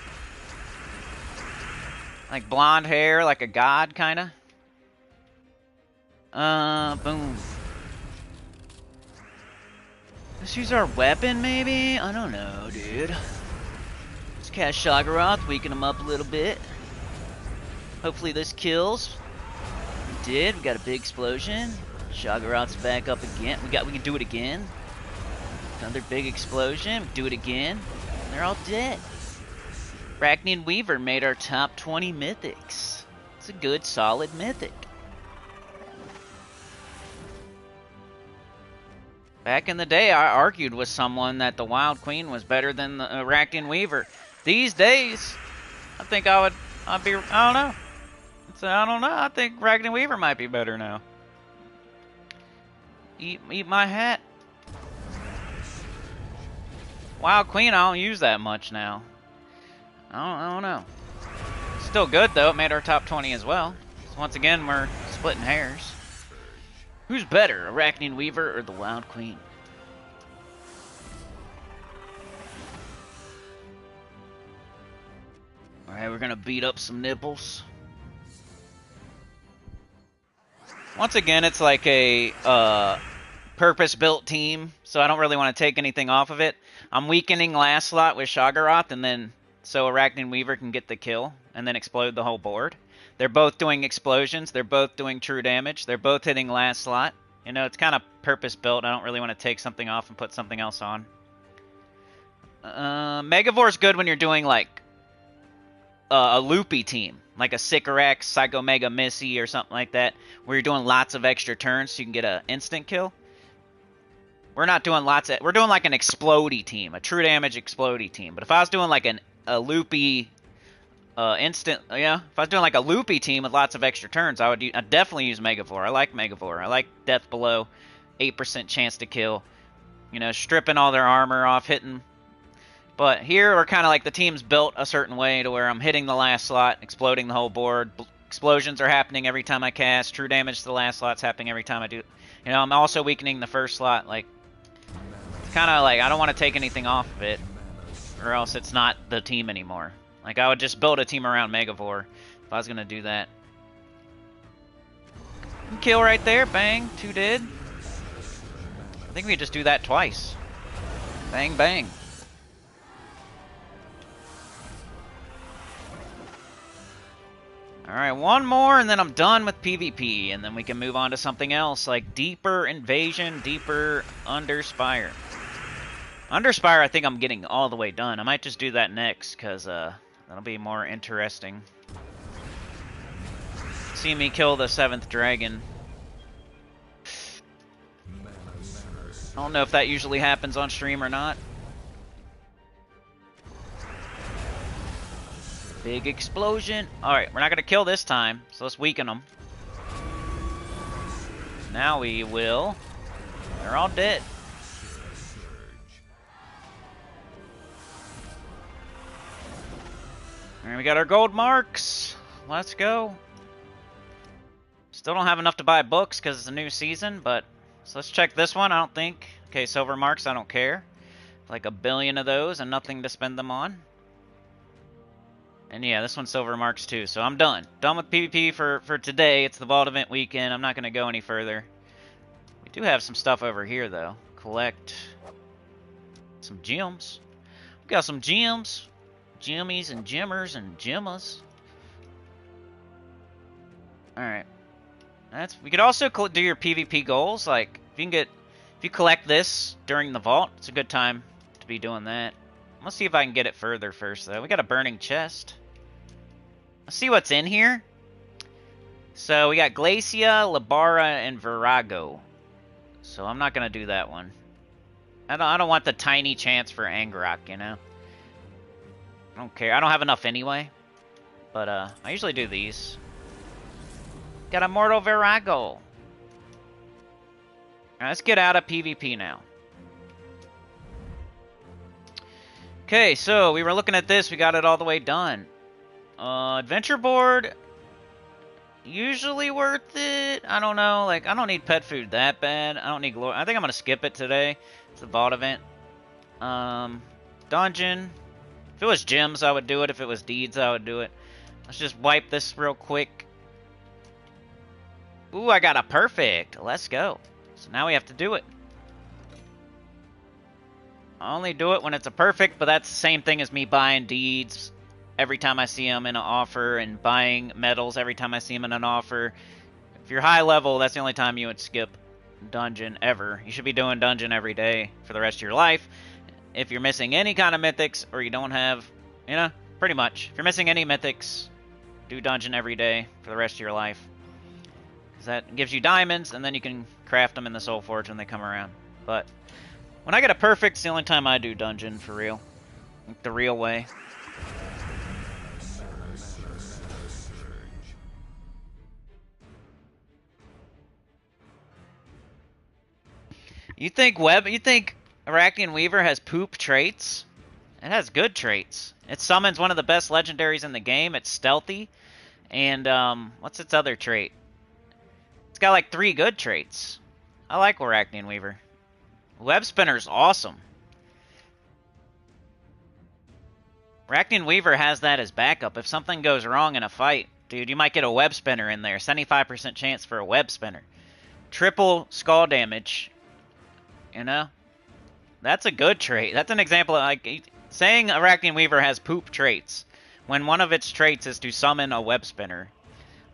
Like blonde hair, like a god, kinda. Boom. Let's use our weapon, maybe? I don't know, dude. Let's cast Shoggoth, weaken him up a little bit. Hopefully this kills. We did. We got a big explosion. Shoggoth's back up again. We can do it again. Another big explosion. Do it again. They're all dead. Arachnian Weaver made our top 20 mythics. It's a good, solid mythic. Back in the day, I argued with someone that the Wild Queen was better than the Arachnian Weaver. These days, I think I'd be, I don't know. I don't know. I think Arachnian Weaver might be better now. Eat my hat. Wild Queen, I don't use that much now. I don't know. Still good, though. It made our top 20 as well. So once again, we're splitting hairs. Who's better, Arachnian Weaver or the Wild Queen? Alright, we're gonna beat up some nipples. Once again, it's like a purpose-built team, so I don't really want to take anything off of it. I'm weakening last slot with Shoggoth, and then so Arachnian Weaver can get the kill, and then explode the whole board. They're both doing explosions. They're both doing true damage. They're both hitting last slot. You know, it's kind of purpose-built. I don't really want to take something off and put something else on. Megavore's good when you're doing, like, a loopy team. Like a Sycorax, Psycho Mega Missy, or something like that. Where you're doing lots of extra turns so you can get an instant kill. We're not doing lots of... We're doing, like, an explodey team. A true damage explodey team. But if I was doing, like, a loopy... if I was doing like a loopy team with lots of extra turns, I'd definitely use Megavore. I like Megavore. I like death below, 8% chance to kill. You know, stripping all their armor off, hitting. But here we're kind of like the team's built a certain way to where I'm hitting the last slot, exploding the whole board. Explosions are happening every time I cast. True damage to the last slot's happening every time I do. You know, I'm also weakening the first slot. Like, it's kind of like I don't want to take anything off of it, or else it's not the team anymore. Like, I would just build a team around Megavore if I was gonna do that. Kill right there, bang, 2 dead. I think we just do that twice. Bang, bang. Alright, one more and then I'm done with PvP, and then we can move on to something else, like deeper invasion, deeper Underspire. Underspire, I think I'm getting all the way done. I might just do that next, because that'll be more interesting. See me kill the 7th dragon. I don't know if that usually happens on stream or not. Big explosion. Alright, we're not going to kill this time, so let's weaken them. Now we will. They're all dead. Alright, we got our gold marks. Let's go. Still don't have enough to buy books because it's a new season, but so let's check this one. I don't think. Okay, silver marks, I don't care. Like a billion of those and nothing to spend them on. And yeah, this one's silver marks too, so I'm done. Done with PvP for today. It's the Vault event weekend. I'm not going to go any further. We do have some stuff over here, though. Collect some gems. We got some gems. Jimmies and Jimmers and Gemmas. Alright. We could also do your PvP goals. Like, if you collect this during the Vault, it's a good time to be doing that. Let's see if I can get it further first, though. We got a burning chest. Let's see what's in here. So, we got Glacia, Labara, and Virago. So, I'm not going to do that one. I don't want the tiny chance for Angrok, you know? I don't care. I don't have enough anyway. But, I usually do these. Got a Mortal Virago. Alright, let's get out of PvP now. Okay, so we were looking at this. We got it all the way done. Adventure board. Usually worth it. I don't know. Like, I don't need pet food that bad. I don't need glory. I think I'm going to skip it today. It's the Vault event. Dungeon. If it was gems, I would do it. If it was deeds, I would do it. Let's just wipe this real quick. Ooh, I got a perfect. Let's go. So now we have to do it. I only do it when it's a perfect, but that's the same thing as me buying deeds every time I see them in an offer, and buying medals every time I see them in an offer. If you're high level, that's the only time you would skip dungeon ever. You should be doing dungeon every day for the rest of your life. If you're missing any kind of mythics, or you don't have, you know, pretty much. If you're missing any mythics, do dungeon every day for the rest of your life. Because that gives you diamonds, and then you can craft them in the Soul Forge when they come around. But when I get a perfect, it's the only time I do dungeon for real. Like the real way. You think Arachian Weaver has poop traits? It has good traits. It summons one of the best legendaries in the game. It's stealthy. And, what's its other trait? It's got like 3 good traits. I like Arachian Weaver. Web Spinner's awesome. Arachian Weaver has that as backup. If something goes wrong in a fight, dude, you might get a Web Spinner in there. 75% chance for a Web Spinner. Triple skull damage. You know? That's a good trait. That's an example of, like, saying Arachian Weaver has poop traits when one of its traits is to summon a Web Spinner.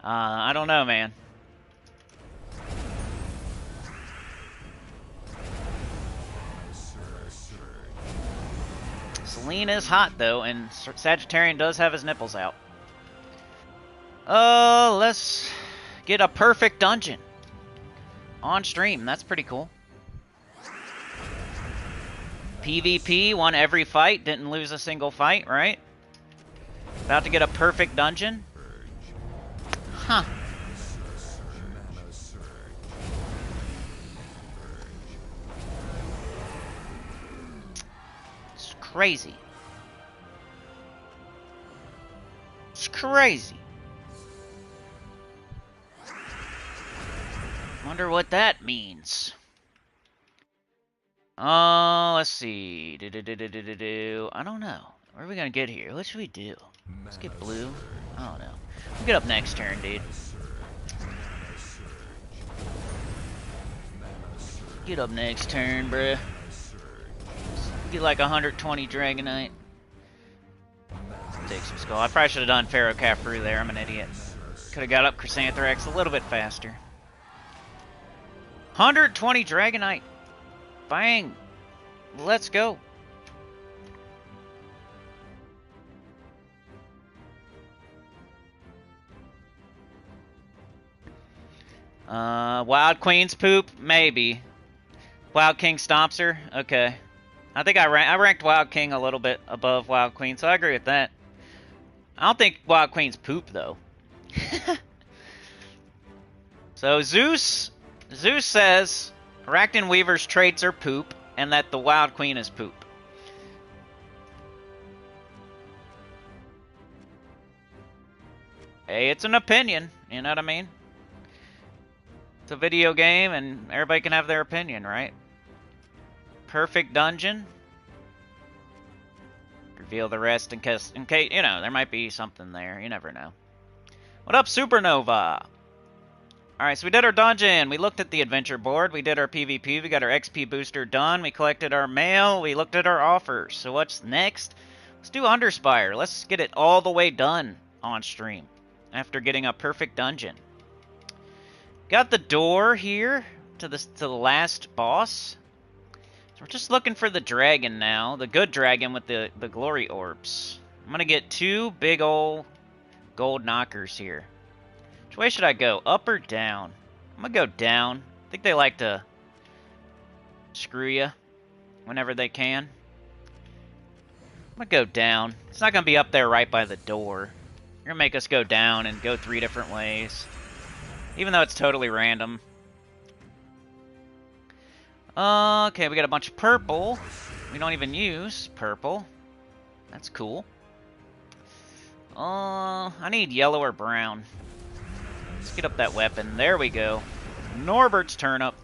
I don't know, man. Selene is hot, though, and Sagittarian does have his nipples out. Let's get a perfect dungeon on stream. That's pretty cool. PvP, won every fight, didn't lose a single fight, right? About to get a perfect dungeon. Huh. It's crazy. It's crazy. Wonder what that means. Let's see. I don't know. Where are we gonna get here? What should we do? Let's get blue. I don't know. We'll get up next turn, dude. Get up next turn, bruh. Get like 120 Dragonite. Take some skull. I probably should have done Pharaoh Caffrey there. I'm an idiot. Could have got up Chrysanthrax a little bit faster. 120 Dragonite. Bang. Let's go. Wild Queen's poop? Maybe. Wild King stomps her? Okay. I think I ranked Wild King a little bit above Wild Queen, so I agree with that. I don't think Wild Queen's poop, though. So Zeus says Arachnid Weaver's traits are poop, and that the Wild Queen is poop. Hey, it's an opinion, you know what I mean? It's a video game, and everybody can have their opinion, right? Perfect dungeon. Reveal the rest in case, you know, there might be something there. You never know. What up, Supernova? Alright, so we did our dungeon. We looked at the adventure board. We did our PvP. We got our XP booster done. We collected our mail. We looked at our offers. So what's next? Let's do Underspire. Let's get it all the way done on stream after getting a perfect dungeon. Got the door here to the last boss. So we're just looking for the dragon now. The good dragon with the glory orbs. I'm going to get 2 big old gold knockers here. Which way should I go? Up or down? I'm going to go down. I think they like to screw you whenever they can. I'm going to go down. It's not going to be up there right by the door. You're going to make us go down and go 3 different ways. Even though it's totally random. Okay, we got a bunch of purple. We don't even use purple. That's cool. I need yellow or brown. Let's get up that weapon. There we go. Norbert's turn up.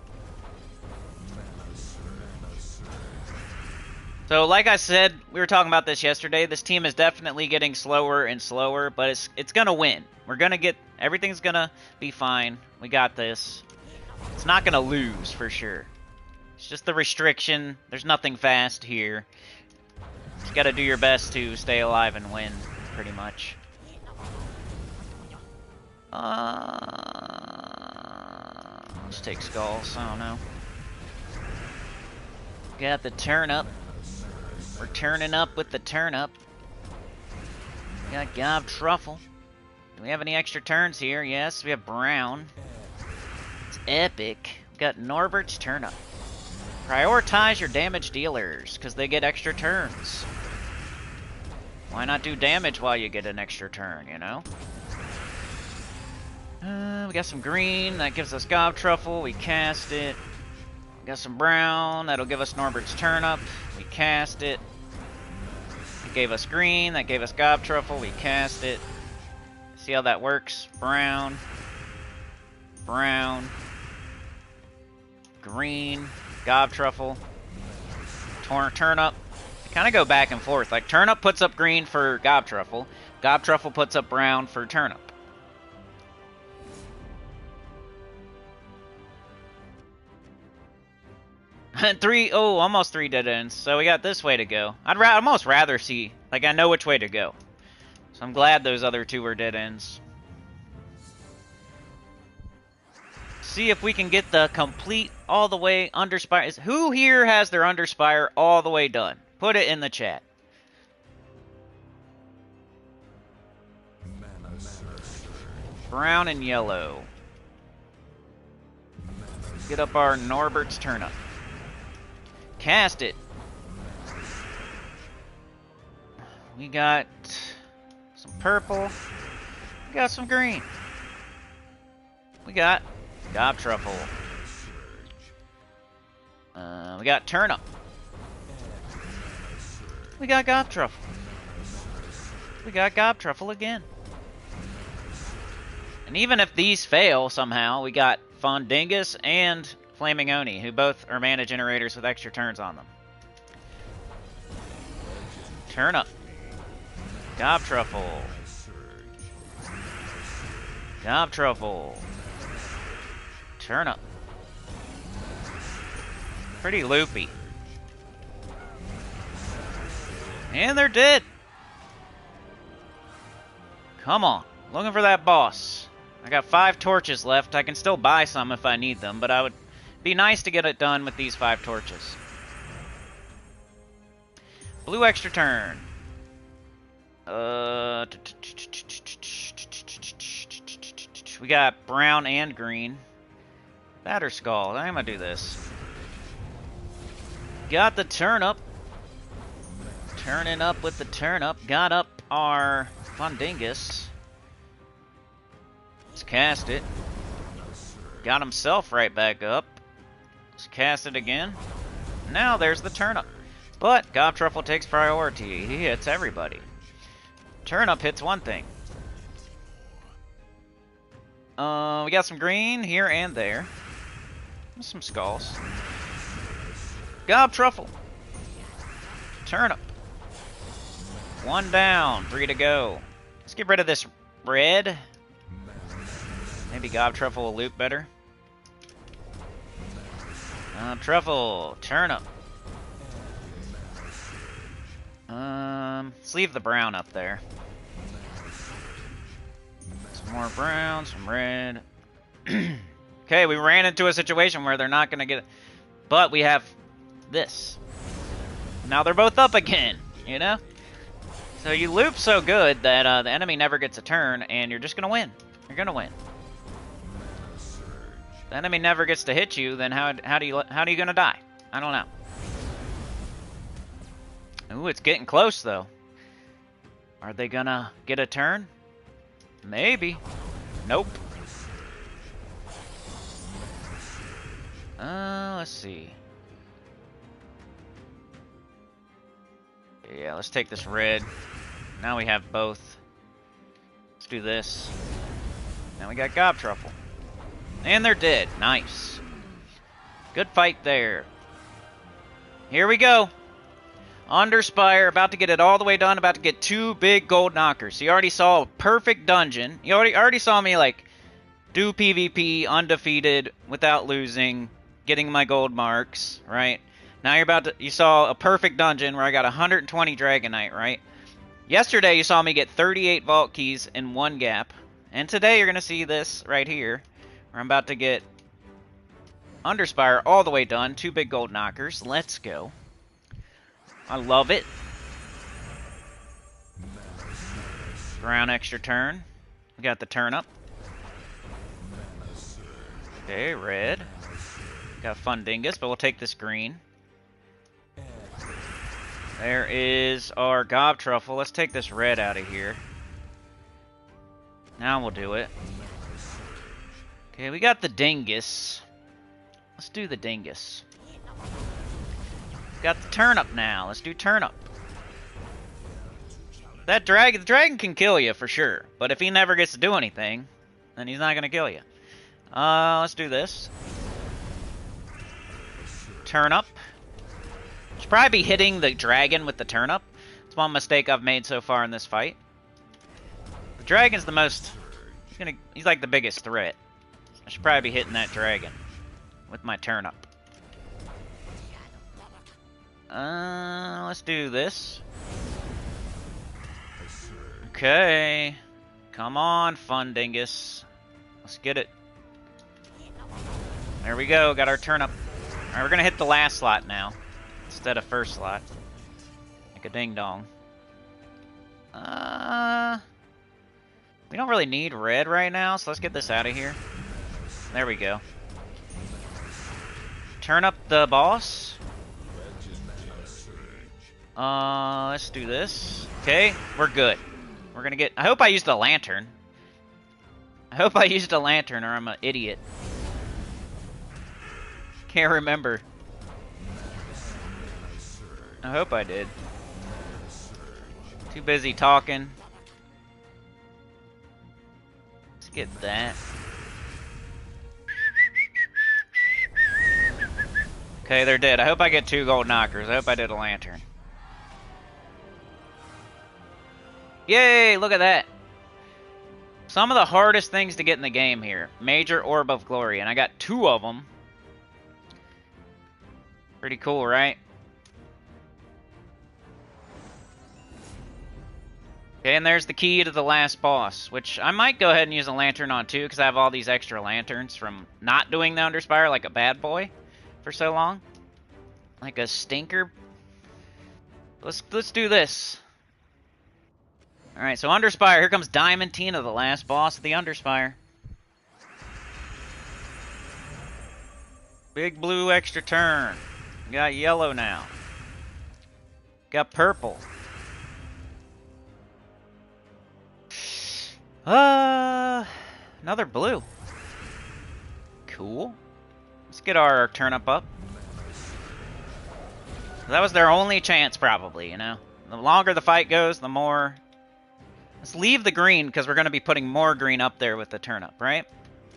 So, like I said, we were talking about this yesterday. This team is definitely getting slower and slower, but it's gonna win. We're gonna get... Everything's gonna be fine. We got this. It's not gonna lose, for sure. It's just the restriction. There's nothing fast here. Just gotta do your best to stay alive and win, pretty much. Let's take skulls. I don't know. Got the turnip. We're turning up with the turnip. Got Gob Truffle. Do we have any extra turns here? Yes, we have brown. It's epic. We got Norbert's turnip. Prioritize your damage dealers, because they get extra turns. Why not do damage while you get an extra turn, you know? We got some green. That gives us Gob Truffle. We cast it. We got some brown. That'll give us Norbert's turnip. We cast it. It gave us green. That gave us Gob Truffle. We cast it. See how that works? Brown. Brown. Green. Gob Truffle. Turnip. Kind of go back and forth. Like, turnip puts up green for Gob Truffle. Gob Truffle puts up brown for turnip. Almost 3 dead ends. So we got this way to go. I'd almost rather see, like, I know which way to go. So I'm glad those other 2 were dead ends. See if we can get the complete all the way Underspire. Who here has their Underspire all the way done? Put it in the chat. Brown and yellow. Get up our Norbert's turnip. Cast it. We got some purple. We got some green. We got Gob Truffle. We got turnip. We got Gob Truffle. We got Gob Truffle again. And even if these fail somehow, we got Fondingus and Flaming Oni, who both are mana generators with extra turns on them. Turn up. Gob Truffle. Gob Truffle. Turn up. Pretty loopy. And they're dead. Come on. Looking for that boss. I got 5 torches left. I can still buy some if I need them, but I would be nice to get it done with these 5 torches. Blue extra turn. We got brown and green. Batter Skull. I'm gonna do this. Got the turnip. Turning up with the turnip. Got up our Fondingus. Let's cast it. Got himself right back up. Let's cast it again. Now there's the turnip. But Gob Truffle takes priority. He hits everybody. Turnip hits one thing. We got some green here and there. Some skulls. Gob Truffle. Turnip. 1 down, 3 to go. Let's get rid of this red. Maybe Gob Truffle will loop better. Truffle, turnip. Let's leave the brown up there. Some more brown, some red. Okay, we ran into a situation where they're not gonna get it. But we have this. Now they're both up again, you know? So you loop so good that the enemy never gets a turn, and you're just gonna win. You're gonna win. The enemy never gets to hit you, then how are you gonna die? I don't know. Ooh, it's getting close though. Are they gonna get a turn? Maybe. Nope. Let's see. Yeah, let's take this red. Now we have both. Let's do this. Now we got Gob Truffle. And they're dead. Nice. Good fight there. Here we go. Underspire, about to get it all the way done, about to get 2 big gold knockers. So you already saw a perfect dungeon. You already saw me like do PvP undefeated without losing, getting my gold marks, right? Now you saw a perfect dungeon where I got 120 Dragonite, right? Yesterday you saw me get 38 Vault Keys in 1 gap. And today you're going to see this right here, where I'm about to get Underspire all the way done. 2 big gold knockers. Let's go. I love it. Brown extra turn. We got the turnip. Okay, red. Got Fundingus, but we'll take this green. There is our Gob Truffle. Let's take this red out of here. Now we'll do it. Okay, we got the Dingus. Let's do the Dingus. Got the turnip now. Let's do turnip. That dragon, the dragon can kill you for sure. But if he never gets to do anything, then he's not going to kill you. Let's do this. Turnip. Should probably be hitting the dragon with the turnip. It's one mistake I've made so far in this fight. The dragon's the most... He's like the biggest threat. I should probably be hitting that dragon with my turnip. Let's do this. Okay. Come on, Fundingus. Let's get it. There we go, got our turnip. Alright, we're gonna hit the last slot now, instead of first slot. Like a ding-dong. We don't really need red right now, so let's get this out of here. There we go. Turn up the boss. Let's do this. Okay, we're good. We're gonna get... I hope I used a lantern. I hope I used a lantern or I'm an idiot. Can't remember. I hope I did. Too busy talking. Let's get that. Okay, they're dead. I hope I get 2 gold knockers. I hope I did a lantern. Yay, look at that. Some of the hardest things to get in the game here. Major Orb of Glory, and I got 2 of them. Pretty cool, right? Okay, and there's the key to the last boss, which I might go ahead and use a lantern on too, because I have all these extra lanterns from not doing the Underspire like a bad boy for so long. Like a stinker. Let's do this. Alright, so Underspire, here comes Diamantina, the last boss of the Underspire. Big blue extra turn. We got yellow now. Got purple. Another blue. Cool. Let's get our turnip up. That was their only chance, probably, you know? The longer the fight goes, the more... Let's leave the green, because we're going to be putting more green up there with the turnip, right?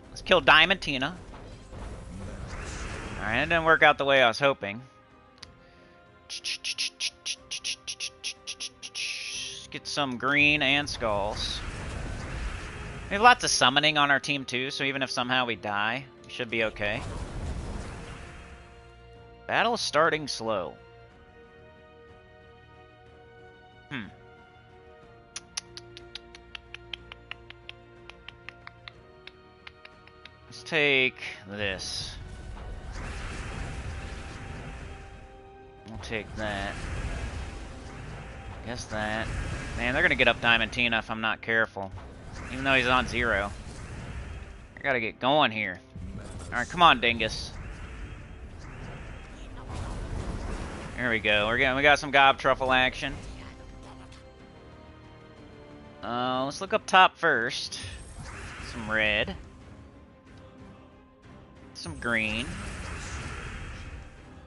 Let's kill Diamantina. Alright, it didn't work out the way I was hoping. Let's get some green and skulls. We have lots of summoning on our team too, so even if somehow we die, we should be okay. Battle starting slow. Let's take this. We'll take that. Guess that. Man, they're gonna get up Diamantina if I'm not careful. Even though he's on 0. I gotta get going here. Alright, come on, Dingus. There we go. We got some gob truffle action. Let's look up top first. Some red. Some green.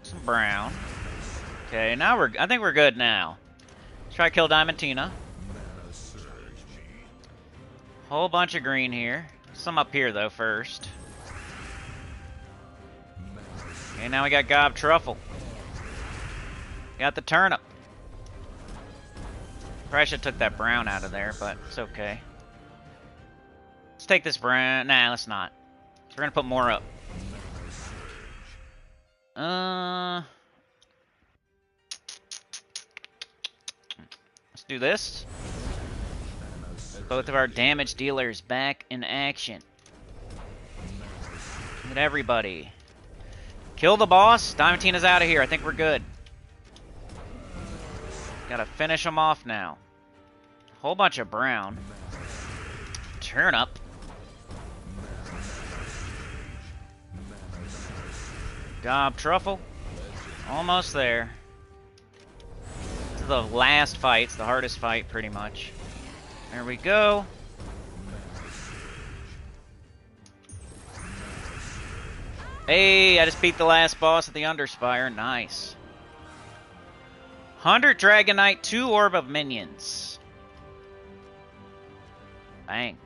Some brown. Okay, now I think we're good now. Let's try to kill Diamantina. Whole bunch of green here. Some up here though first. Okay, now we got gob truffle. Got the turnip. Probably should have took that brown out of there, but it's okay. Let's take this brown. Nah, let's not. So we're gonna put more up. Let's do this. Both of our damage dealers back in action. Get everybody. Kill the boss. Diamantina's out of here. I think we're good. Gotta finish them off now. Whole bunch of brown. Turnip. Gob truffle. Almost there. This is the last fight. It's the hardest fight, pretty much. There we go. Hey, I just beat the last boss of the Underspire. Nice. 100 Dragonite, 2 Orb of Minions. Bang.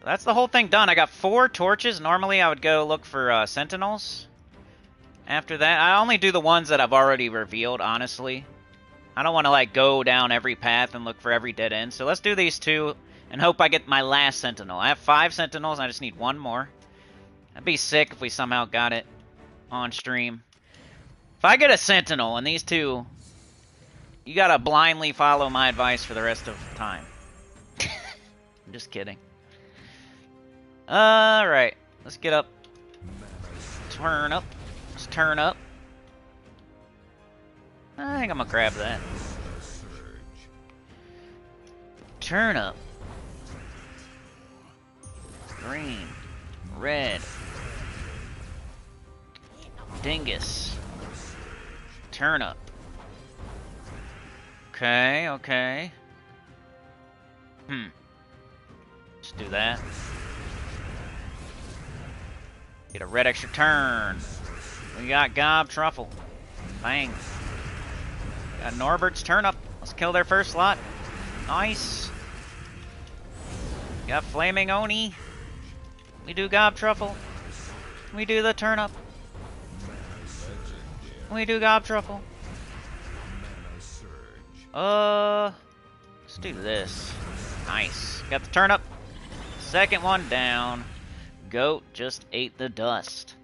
That's the whole thing done. I got 4 torches. Normally I would go look for sentinels. After that, I only do the ones that I've already revealed, honestly. I don't want to like go down every path and look for every dead end. So let's do these 2 and hope I get my last sentinel. I have 5 sentinels. I just need 1 more. That'd be sick if we somehow got it on stream. If I get a sentinel and these 2, you gotta blindly follow my advice for the rest of the time. I'm just kidding. Alright, let's get up. Turn up. Let's turn up. I think I'm gonna grab that. Turn up. Green. Red. Dingus. Turnip. Okay, okay. Let's do that. Get a red extra turn. We got gob truffle. Bang. Got Norbert's turnip. Let's kill their first lot. Nice. Got flaming oni. We do gob truffle. We do the turnip. We do gob truffle. Mana surge. Let's do this. Nice. Got the turnip. Second one down. Goat just ate the dust.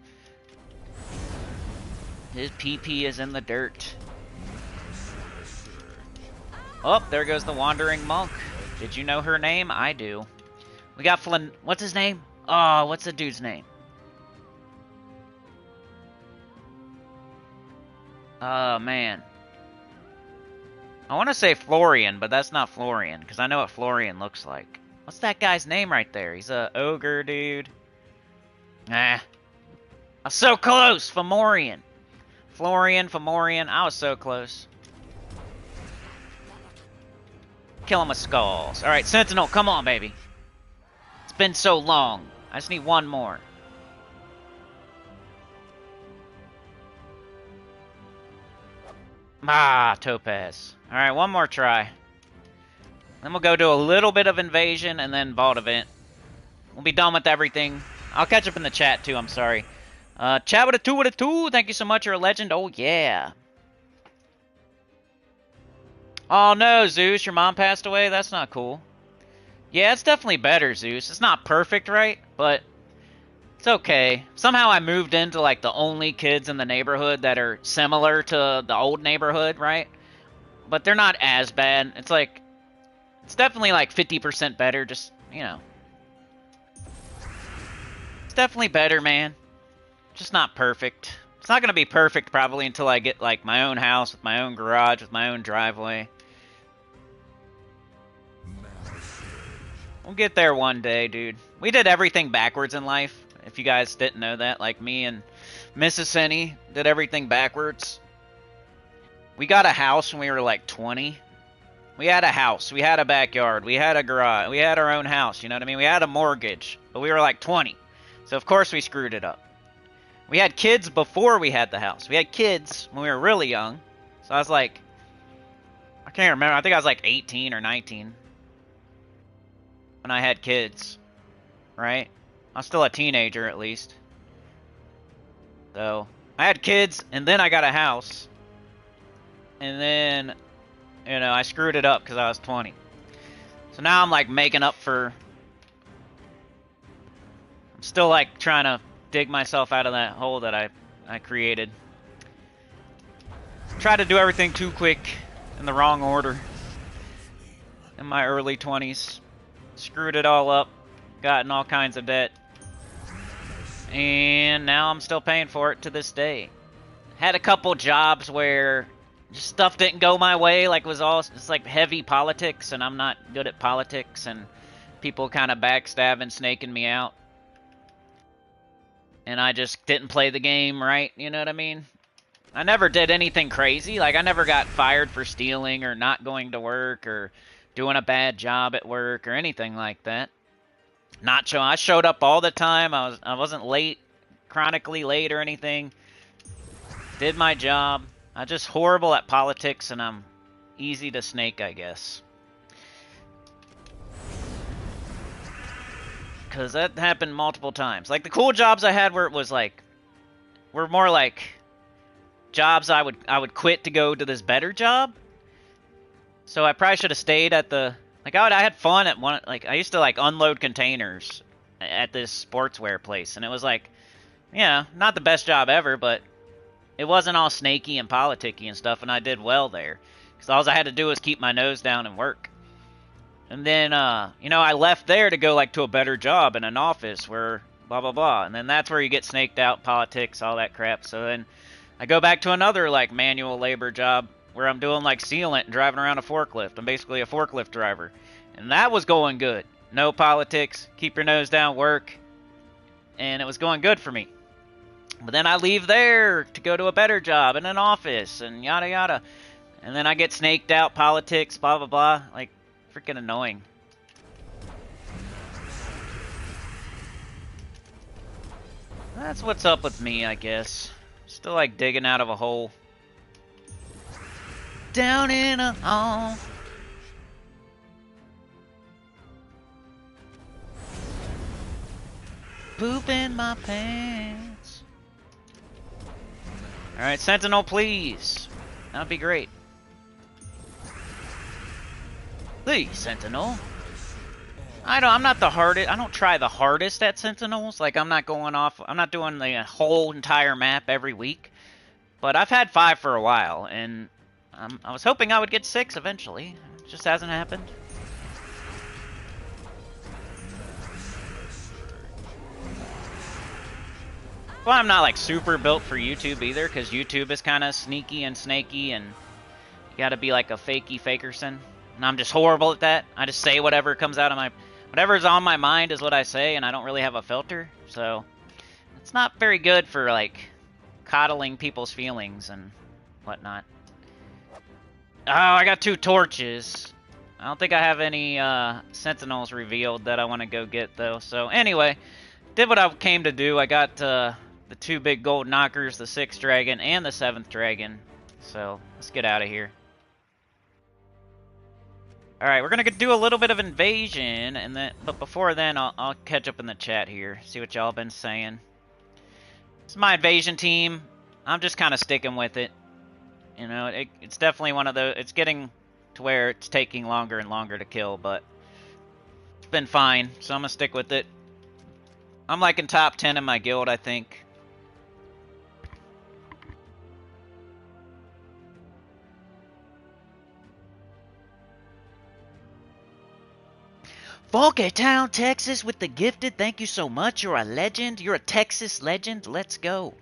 His PP is in the dirt. Oh, there goes the wandering monk. Did you know her name? I do. We got Flynn. What's his name? Oh, what's the dude's name? Oh, man. I want to say Florian, but that's not Florian, because I know what Florian looks like. What's that guy's name right there? He's a ogre dude. Ah. I was so close! Fomorian. Florian, Fomorian. I was so close. Kill him with skulls. Alright, Sentinel, come on, baby. It's been so long. I just need one more. Ah, Topaz. Alright, one more try. Then we'll go do a little bit of invasion and then vault event. We'll be done with everything. I'll catch up in the chat too, I'm sorry. Chat with a two. Thank you so much, you're a legend. Oh, yeah. Oh, no, Zeus, your mom passed away? That's not cool. Yeah, it's definitely better, Zeus. It's not perfect, right? But it's okay. Somehow I moved into, like, the only kids in the neighborhood that are similar to the old neighborhood, right? But they're not as bad. It's like, it's definitely, like, 50% better, just, you know. It's definitely better, man. Just not perfect. It's not going to be perfect, probably, until I get, like, my own house with my own garage, with my own driveway. We'll get there one day, dude. We did everything backwards in life. If you guys didn't know that, like me and Mrs. Senny did everything backwards. We got a house when we were like 20. We had a house. We had a backyard. We had a garage. We had our own house, you know what I mean? We had a mortgage, but we were like 20. So of course we screwed it up. We had kids before we had the house. We had kids when we were really young. So I was like, I can't remember. I think I was like 18 or 19. When I had kids, right? I was still a teenager, at least. So, I had kids, and then I got a house. And then, you know, I screwed it up because I was 20. So now I'm, like, making up for... I'm still, like, trying to dig myself out of that hole that I created. Tried to do everything too quick, in the wrong order. In my early 20s. Screwed it all up, got in all kinds of debt, and now I'm still paying for it to this day. Had a couple jobs where just stuff didn't go my way, like it's like heavy politics, and I'm not good at politics, and people kind of backstabbing, snaking me out, and I just didn't play the game right, you know what I mean? I never did anything crazy, like I never got fired for stealing or not going to work or doing a bad job at work or anything like that. I showed up all the time. I wasn't late, chronically late or anything. Did my job. I'm just horrible at politics, and I'm easy to snake, I guess. Because that happened multiple times. Like, the cool jobs I had were more like jobs I would quit to go to this better job. So I probably should have stayed at the... Like, I had fun at one... Like, I used to, like, unload containers at this sportswear place. And it was, like, yeah, not the best job ever, but it wasn't all snaky and politicky and stuff, and I did well there. Because all I had to do was keep my nose down and work. And then, you know, I left there to go, like, to a better job in an office where blah, blah, blah. And then that's where you get snaked out, politics, all that crap. So then I go back to another, like, manual labor job where I'm doing, like, sealant and driving around a forklift. I'm basically a forklift driver. And that was going good. No politics, keep your nose down, work. And it was going good for me. But then I leave there to go to a better job in an office and yada yada. And then I get snaked out, politics, blah, blah, blah. Like, freaking annoying. That's what's up with me, I guess. Still like digging out of a hole. Down in a hole. Poop in my pants. Alright, Sentinel, please. That'd be great. Please, Sentinel. I'm not the hardest. I don't try the hardest at Sentinels. Like, I'm not going off. I'm not doing the whole entire map every week. But I've had 5 for a while, and I was hoping I would get 6 eventually. It just hasn't happened. Well, I'm not like super built for YouTube either, because YouTube is kind of sneaky and snaky, and you gotta be like a fakey fakerson. And I'm just horrible at that. I just say whatever comes out of my... Whatever's on my mind is what I say, and I don't really have a filter. So, it's not very good for, like, coddling people's feelings and whatnot. Oh, I got 2 torches. I don't think I have any sentinels revealed that I want to go get, though. So, anyway, did what I came to do. I got the 2 big gold knockers, the 6th dragon and the 7th dragon. So, let's get out of here. Alright, we're gonna do a little bit of invasion, and then, but before then, I'll catch up in the chat here, see what y'all been saying. This is my invasion team. I'm just kind of sticking with it. You know, it's definitely one of the... It's getting to where it's taking longer and longer to kill, but it's been fine, so I'm gonna stick with it. I'm like in top 10 in my guild, I think. Volcay Town, Texas with the gifted. Thank you so much. You're a legend. You're a Texas legend. Let's go.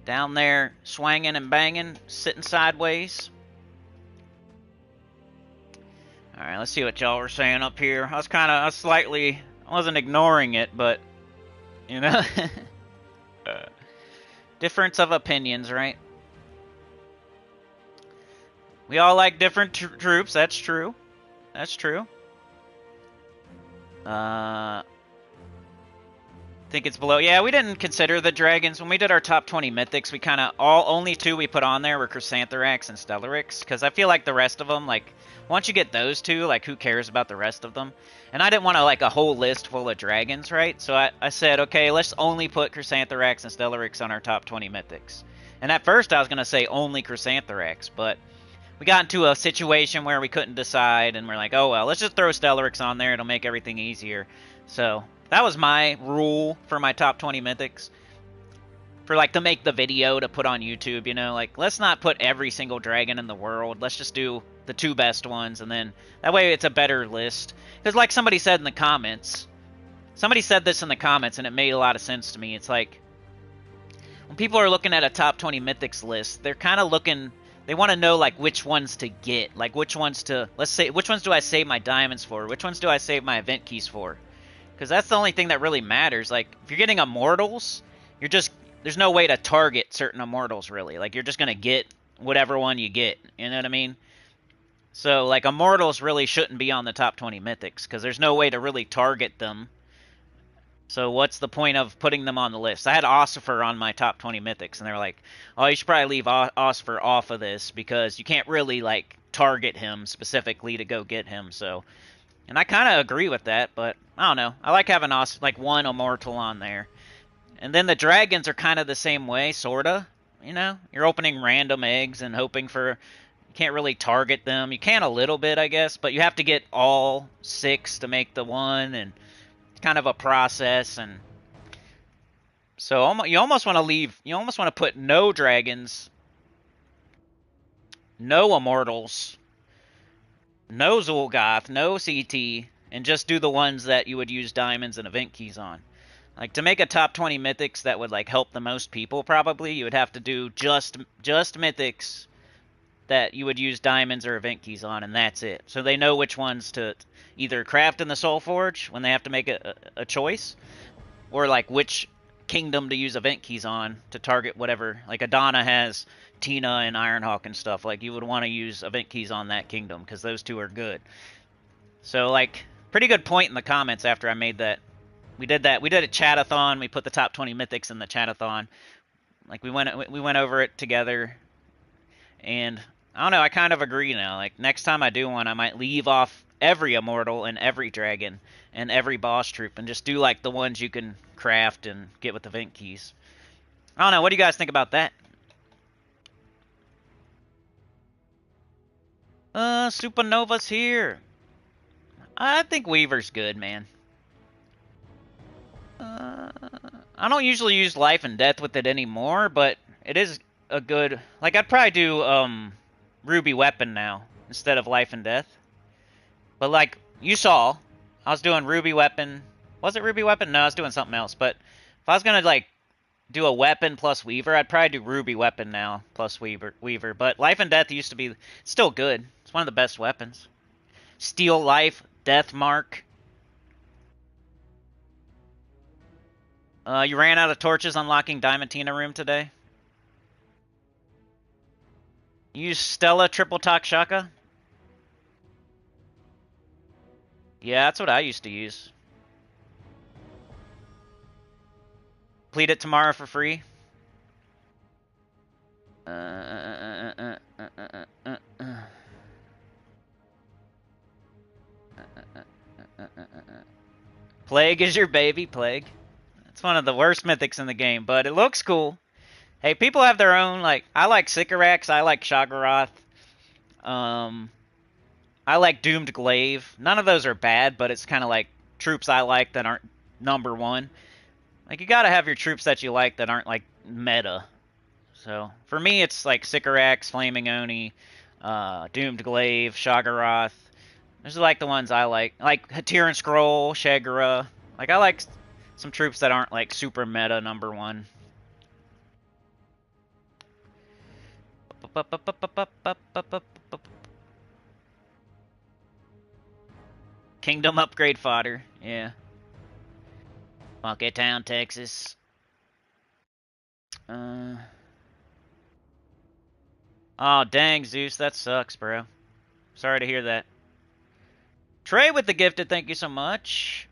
Down there swanging and banging, sitting sideways. Alright, let's see what y'all were saying up here. I wasn't ignoring it, but, you know. Difference of opinions, right? We all like different troops. That's true. That's true. Think it's below. Yeah, we didn't consider the dragons. When we did our top 20 mythics, we kind of... Only 2 we put on there were Chrysantherax and Stellarix, because I feel like the rest of them, like, once you get those 2, like, who cares about the rest of them? And I didn't want to, like, a whole list full of dragons, right? So I said, okay, let's only put Chrysantherax and Stellarix on our top 20 mythics. And at first I was going to say only Chrysantherax, but we got into a situation where we couldn't decide, and we're like, oh well, let's just throw Stellarix on there, it'll make everything easier. So, that was my rule for my top 20 mythics. For, like, to make the video to put on YouTube, you know, like, let's not put every single dragon in the world, let's just do the 2 best ones, and then, that way it's a better list. Because like somebody said in the comments, somebody said this in the comments, and it made a lot of sense to me, it's like, when people are looking at a top 20 mythics list, they're kind of looking... They want to know, like, which ones to get. Like, which ones to... Let's say, which ones do I save my diamonds for? Which ones do I save my event keys for? Because that's the only thing that really matters. Like, if you're getting immortals, you're just... There's no way to target certain immortals, really. Like, you're just going to get whatever one you get. You know what I mean? So, like, immortals really shouldn't be on the top 20 mythics. Because there's no way to really target them. So what's the point of putting them on the list? I had Ossifer on my top 20 mythics, and they're like, oh, you should probably leave Ossifer off of this, because you can't really, like, target him specifically to go get him, so... And I kind of agree with that, but, I don't know. I like having, like, one immortal on there. And then the dragons are kind of the same way, sorta. You know? You're opening random eggs and hoping for... You can't really target them. You can a little bit, I guess, but you have to get all 6 to make the one, and... kind of a process, and so you almost want to put no dragons, no immortals, no Zul'Goth, no CT, and just do the ones that you would use diamonds and event keys on. Like, to make a top 20 mythics that would, like, help the most people, probably, you would have to do just mythics that you would use diamonds or event keys on, and that's it. So they know which ones to either craft in the Soul Forge when they have to make a choice, or like which kingdom to use event keys on to target whatever. Like Adana has Tina and Ironhawk and stuff. Like, you would want to use event keys on that kingdom because those 2 are good. So, like, pretty good point in the comments after I made that. We did that. We did a chatathon. We put the top 20 mythics in the chatathon. Like, we went over it together, and I don't know, I kind of agree now. Like, next time I do one, I might leave off every immortal and every dragon and every boss troop and just do, like, the ones you can craft and get with event keys. I don't know, what do you guys think about that? Supernova's here. I think Weaver's good, man. I don't usually use life and death with it anymore, but it is a good... Like, I'd probably do, Ruby Weapon now, instead of life and death. But, like, you saw, I was doing Ruby Weapon. Was it Ruby Weapon? No, I was doing something else. But if I was gonna, like, do a weapon plus Weaver, I'd probably do Ruby Weapon now plus Weaver. But life and death used to be still good. It's one of the best weapons. Steel Life, Death Mark. You ran out of torches unlocking Diamantina room today? You use Stella Triple Talk Shaka? Yeah, that's what I used to use. Complete it tomorrow for free. Plague is your baby, Plague. It's one of the worst mythics in the game, but it looks cool. Hey, people have their own, like, I like Sycorax, I like Shaggorath. I like Doomed Glaive. None of those are bad, but it's kind of like troops I like that aren't number one. Like, you gotta have your troops that you like that aren't, like, meta. So, for me, it's, like, Sycorax, Flaming Oni, Doomed Glaive, Shaggorath. Those are, like, the ones I like. Like, Hatiran Scroll, Shagora. Like, I like some troops that aren't, like, super meta number one. Kingdom upgrade fodder, yeah. Funky Town, Texas. Oh, dang, Zeus, that sucks, bro. Sorry to hear that. Trey with the gifted, thank you so much.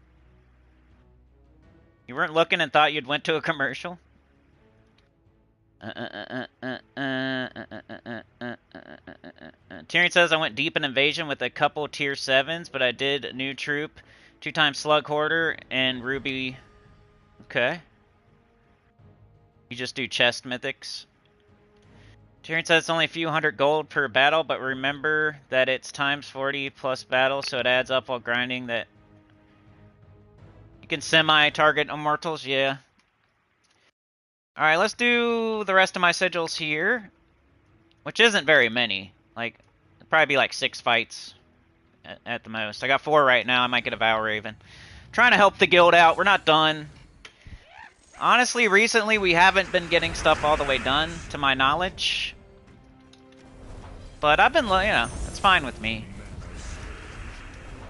You weren't looking and thought you'd went to a commercial? Tyrion says I went deep in Invasion with a couple tier 7s, but I did new troop, 2x Slug Hoarder, and Ruby. Okay. You just do chest mythics. Tyrion says it's only a few hundred gold per battle, but remember that it's times 40 plus battle, so it adds up while grinding. That you can semi-target immortals, yeah. Alright, let's do the rest of my sigils here, which isn't very many. Like, it'll probably be like 6 fights at the most. I got 4 right now. I might get a Vow Raven. Trying to help the guild out. We're not done. Honestly, recently we haven't been getting stuff all the way done, to my knowledge. But I've been, you know, it's fine with me.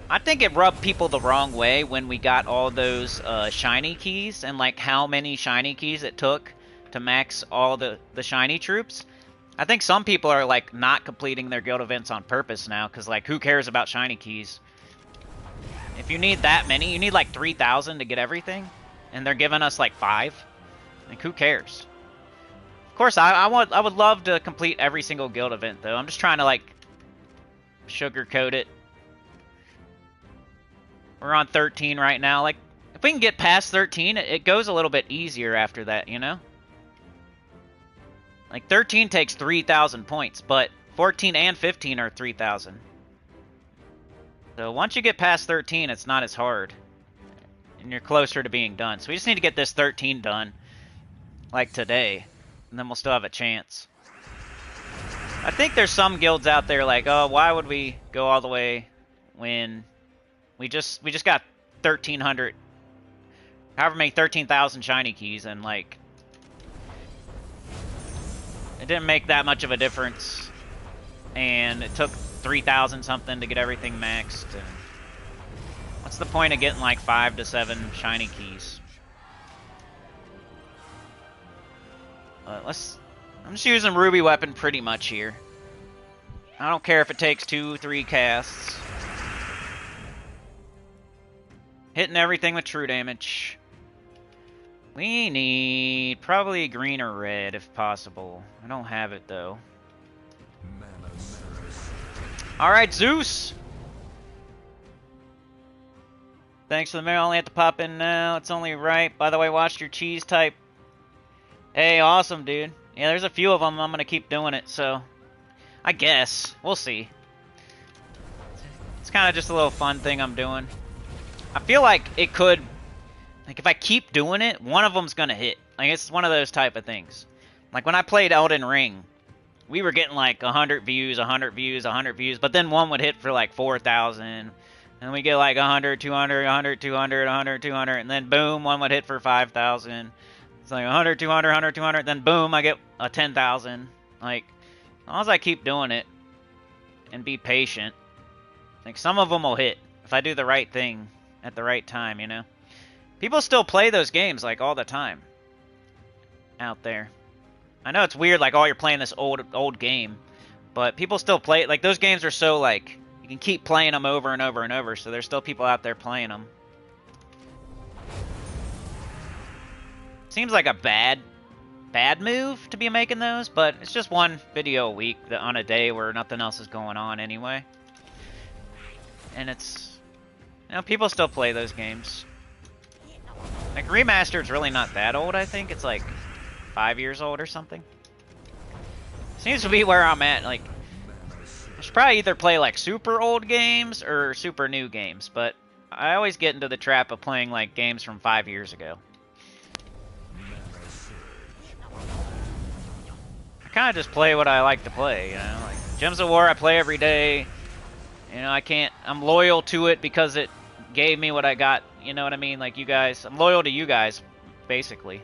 I think it rubbed people the wrong way when we got all those shiny keys, and like how many shiny keys it took to max all the shiny troops. I think some people are like not completing their guild events on purpose now, because like who cares about shiny keys? If you need that many, you need like 3,000 to get everything, and they're giving us like 5. Like who cares? Of course, I would love to complete every single guild event though. I'm just trying to like sugarcoat it. We're on 13 right now. Like, if we can get past 13, it goes a little bit easier after that, you know? Like, 13 takes 3,000 points, but 14 and 15 are 3,000. So once you get past 13, it's not as hard. And you're closer to being done. So we just need to get this 13 done, like today. And then we'll still have a chance. I think there's some guilds out there like, oh, why would we go all the way when... We just got 1,300, however many 13,000 shiny keys, and like it didn't make that much of a difference, and it took 3,000 something to get everything maxed. And what's the point of getting like 5 to 7 shiny keys? I'm just using Ruby Weapon pretty much here. I don't care if it takes 2-3 casts. Hitting everything with true damage. We need probably green or red if possible. I don't have it though. Alright, Zeus! Thanks for the mail. I only have to pop in now. It's only right. By the way, watch your cheese type. Hey, awesome, dude. Yeah, there's a few of them. I'm going to keep doing it, so... I guess. We'll see. It's kind of just a little fun thing I'm doing. I feel like it could, like if I keep doing it, one of them's gonna hit. Like it's one of those type of things. Like when I played Elden Ring, we were getting like 100 views, 100 views, 100 views, but then one would hit for like 4,000. And we get like 100, 200, 100, 200, 100, 200, and then boom, one would hit for 5,000. It's like 100, 200, 100, 200, then boom, I get a 10,000. Like, as long as I keep doing it and be patient, like some of them will hit if I do the right thing at the right time, you know? People still play those games like all the time out there. I know it's weird, like, oh, you're playing this old game, but people still play it. Like, those games are so, like, you can keep playing them over and over and over, so there's still people out there playing them. Seems like a bad move to be making those, but it's just one video a week on a day where nothing else is going on anyway. And it's, you know, people still play those games. Like, Remastered's really not that old, I think. It's like 5 years old or something. Seems to be where I'm at. Like, I should probably either play like super old games or super new games, but I always get into the trap of playing like games from 5 years ago. I kind of just play what I like to play, you know. Like Gems of War, I play every day. You know, I'm loyal to it because it gave me what I got. You know what I mean? Like you guys, I'm loyal to you guys, basically.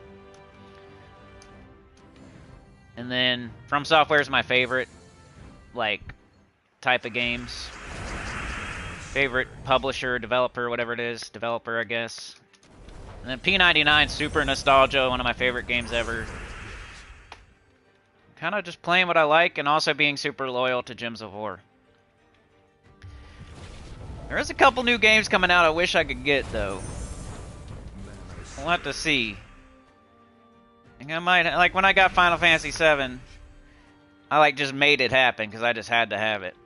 And then From Software is my favorite, like, type of games. Favorite publisher, developer, whatever it is. Developer, I guess. And then P99, super nostalgia, one of my favorite games ever. Kind of just playing what I like and also being super loyal to Gems of War. There is a couple new games coming out I wish I could get, though. We'll have to see. I think I might, like when I got Final Fantasy VII, I like just made it happen because I just had to have it.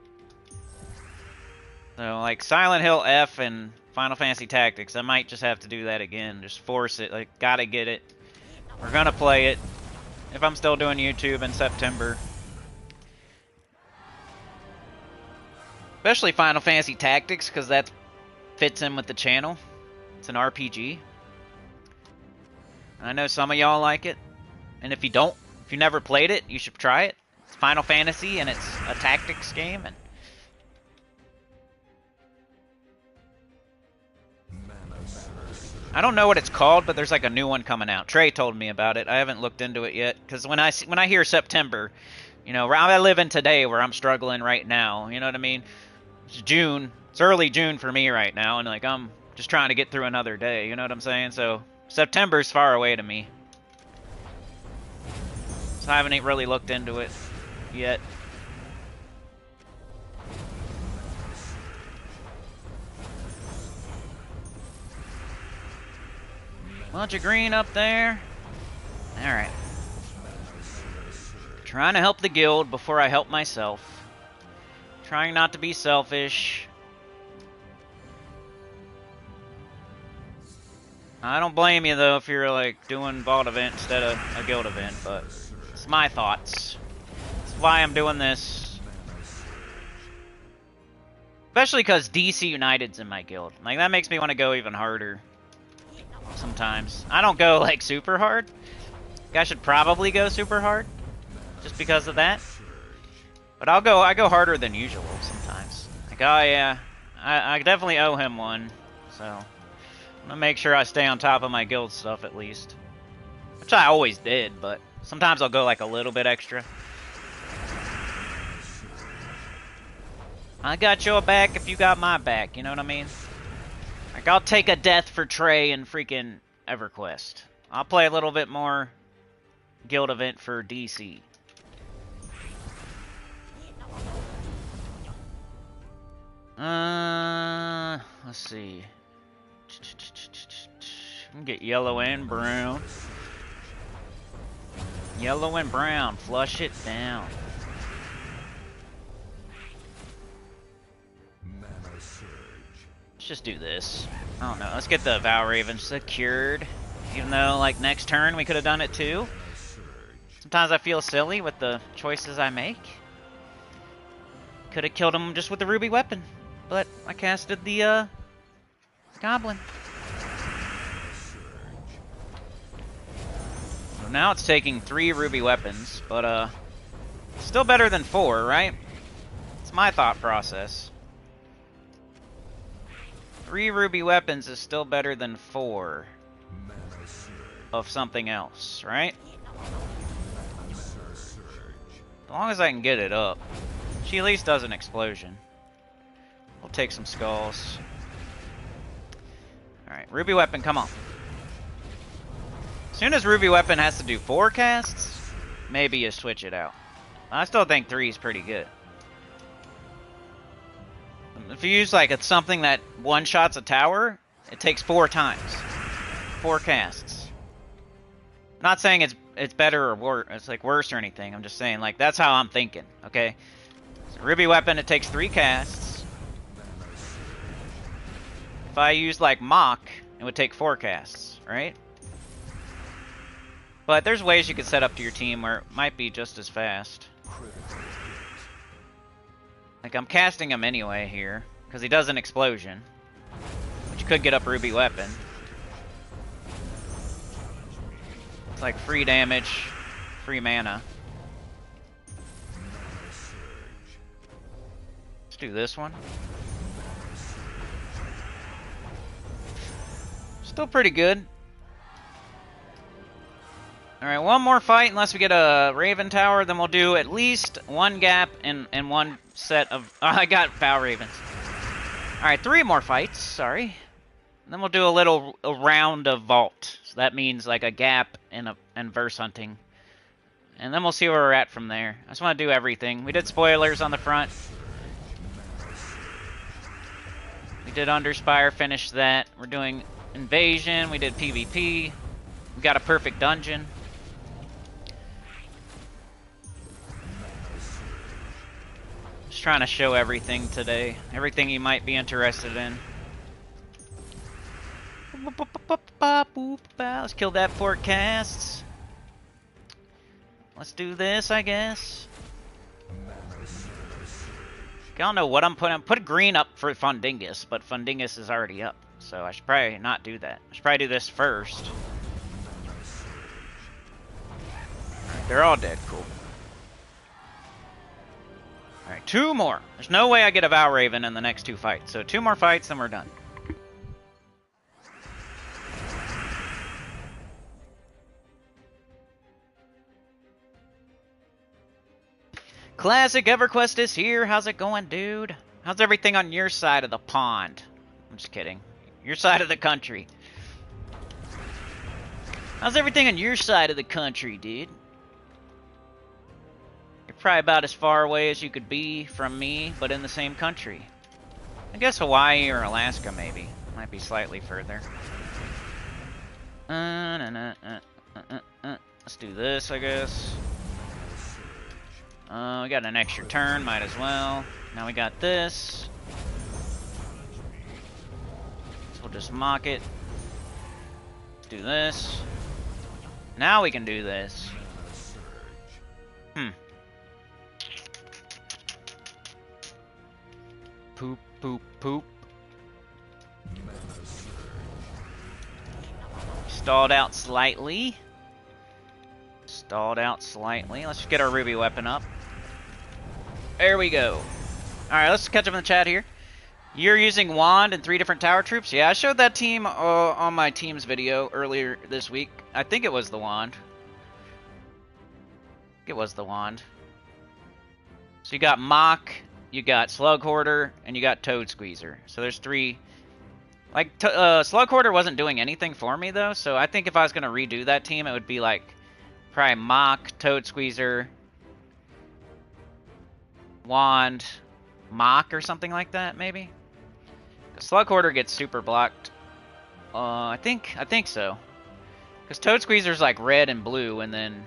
So like Silent Hill F and Final Fantasy Tactics, I might just have to do that again. Just force it, like gotta get it. We're gonna play it if I'm still doing YouTube in September. Especially Final Fantasy Tactics because that fits in with the channel. It's an RPG. I know some of y'all like it. And if you don't, if you never played it, you should try it. It's Final Fantasy and it's a tactics game. And I don't know what it's called, but there's like a new one coming out. Trey told me about it. I haven't looked into it yet because when I hear September, you know, I live in today where I'm struggling right now. You know what I mean? It's June. It's early June for me right now, and like I'm just trying to get through another day. You know what I'm saying? So September's far away to me. So I haven't really looked into it yet. Bunch of green up there. Alright. Trying to help the guild before I help myself. Trying not to be selfish. I don't blame you though if you're like doing vault event instead of a guild event, but it's my thoughts. That's why I'm doing this. Especially because DC United's in my guild. Like that makes me want to go even harder. Sometimes. I don't go like super hard. I should probably go super hard. Just because of that. But I go harder than usual sometimes. Like, oh yeah. I definitely owe him one. So I'm gonna make sure I stay on top of my guild stuff at least. Which I always did, but sometimes I'll go like a little bit extra. I got your back if you got my back, you know what I mean? Like, I'll take a death for Trey and freaking EverQuest. I'll play a little bit more guild event for DC. Let's see. I'm gonna get yellow and brown. Yellow and brown, flush it down. Let's just do this. I don't know. Let's get the Vow Raven secured. Even though, like, next turn we could have done it too. Sometimes I feel silly with the choices I make. Could have killed him just with the ruby weapon. but I casted the goblin. So now it's taking 3 ruby weapons, but still better than 4, right? It's my thought process. 3 ruby weapons is still better than 4 of something else, right? As long as I can get it up. She at least does an explosion. We'll take some skulls. Alright, ruby weapon, come on. As soon as ruby weapon has to do 4 casts, maybe you switch it out. I still think 3 is pretty good. If you use like it's something that one-shots a tower, it takes 4 times. 4 casts. I'm not saying it's better or worse, it's like worse or anything. I'm just saying like that's how I'm thinking, okay? So ruby weapon, it takes 3 casts. If I use like mock, it would take 4 casts, right? But there's ways you could set up to your team where it might be just as fast. Like I'm casting him anyway here, because he does an explosion, which could get up ruby weapon. It's like free damage, free mana. Let's do this one. Still pretty good. Alright, one more fight unless we get a Raven Tower, then we'll do at least 1 gap and 1 set of... I got Foul Ravens. Alright, 3 more fights, sorry. And then we'll do a round of Vault. So that means like a gap and verse hunting. And then we'll see where we're at from there. I just want to do everything. We did spoilers on the front. We did Underspire, finished that. We're doing Invasion, we did PvP. We got a perfect dungeon. Just trying to show everything today. Everything you might be interested in. Let's kill that 4 casts. Let's do this, I guess. I don't know what I'm putting. Put green up for Fundingus, but Fundingus is already up. So I should probably not do that. I should probably do this first. Alright, they're all dead. Cool. Alright, 2 more. There's no way I get a Vow Raven in the next 2 fights. So 2 more fights, then we're done. Classic EverQuest is here. How's it going, dude? How's everything on your side of the pond? I'm just kidding. Your side of the country. How's everything on your side of the country, dude? You're probably about as far away as you could be from me, but in the same country. I guess Hawaii or Alaska, maybe. Might be slightly further. Let's do this, I guess. We got an extra turn, might as well. Now we got this. So we'll just mock it. Let's do this. Now we can do this. Poop, poop, poop. Stalled out slightly. Stalled out slightly. Let's just get our ruby weapon up. There we go. Alright, let's catch up in the chat here. You're using wand and 3 different tower troops? Yeah, I showed that team on my team's video earlier this week. I think it was the wand. It was the wand. So you got Mock, you got Slug Hoarder, and you got Toad Squeezer. So there's 3. Like, Slug Hoarder wasn't doing anything for me, though. So I think if I was going to redo that team, it would be like probably Mock, Toad Squeezer, Wand, Mock, or something like that, maybe. The Slug Hoarder gets super blocked. I think so. Because Toad Squeezer's like red and blue, and then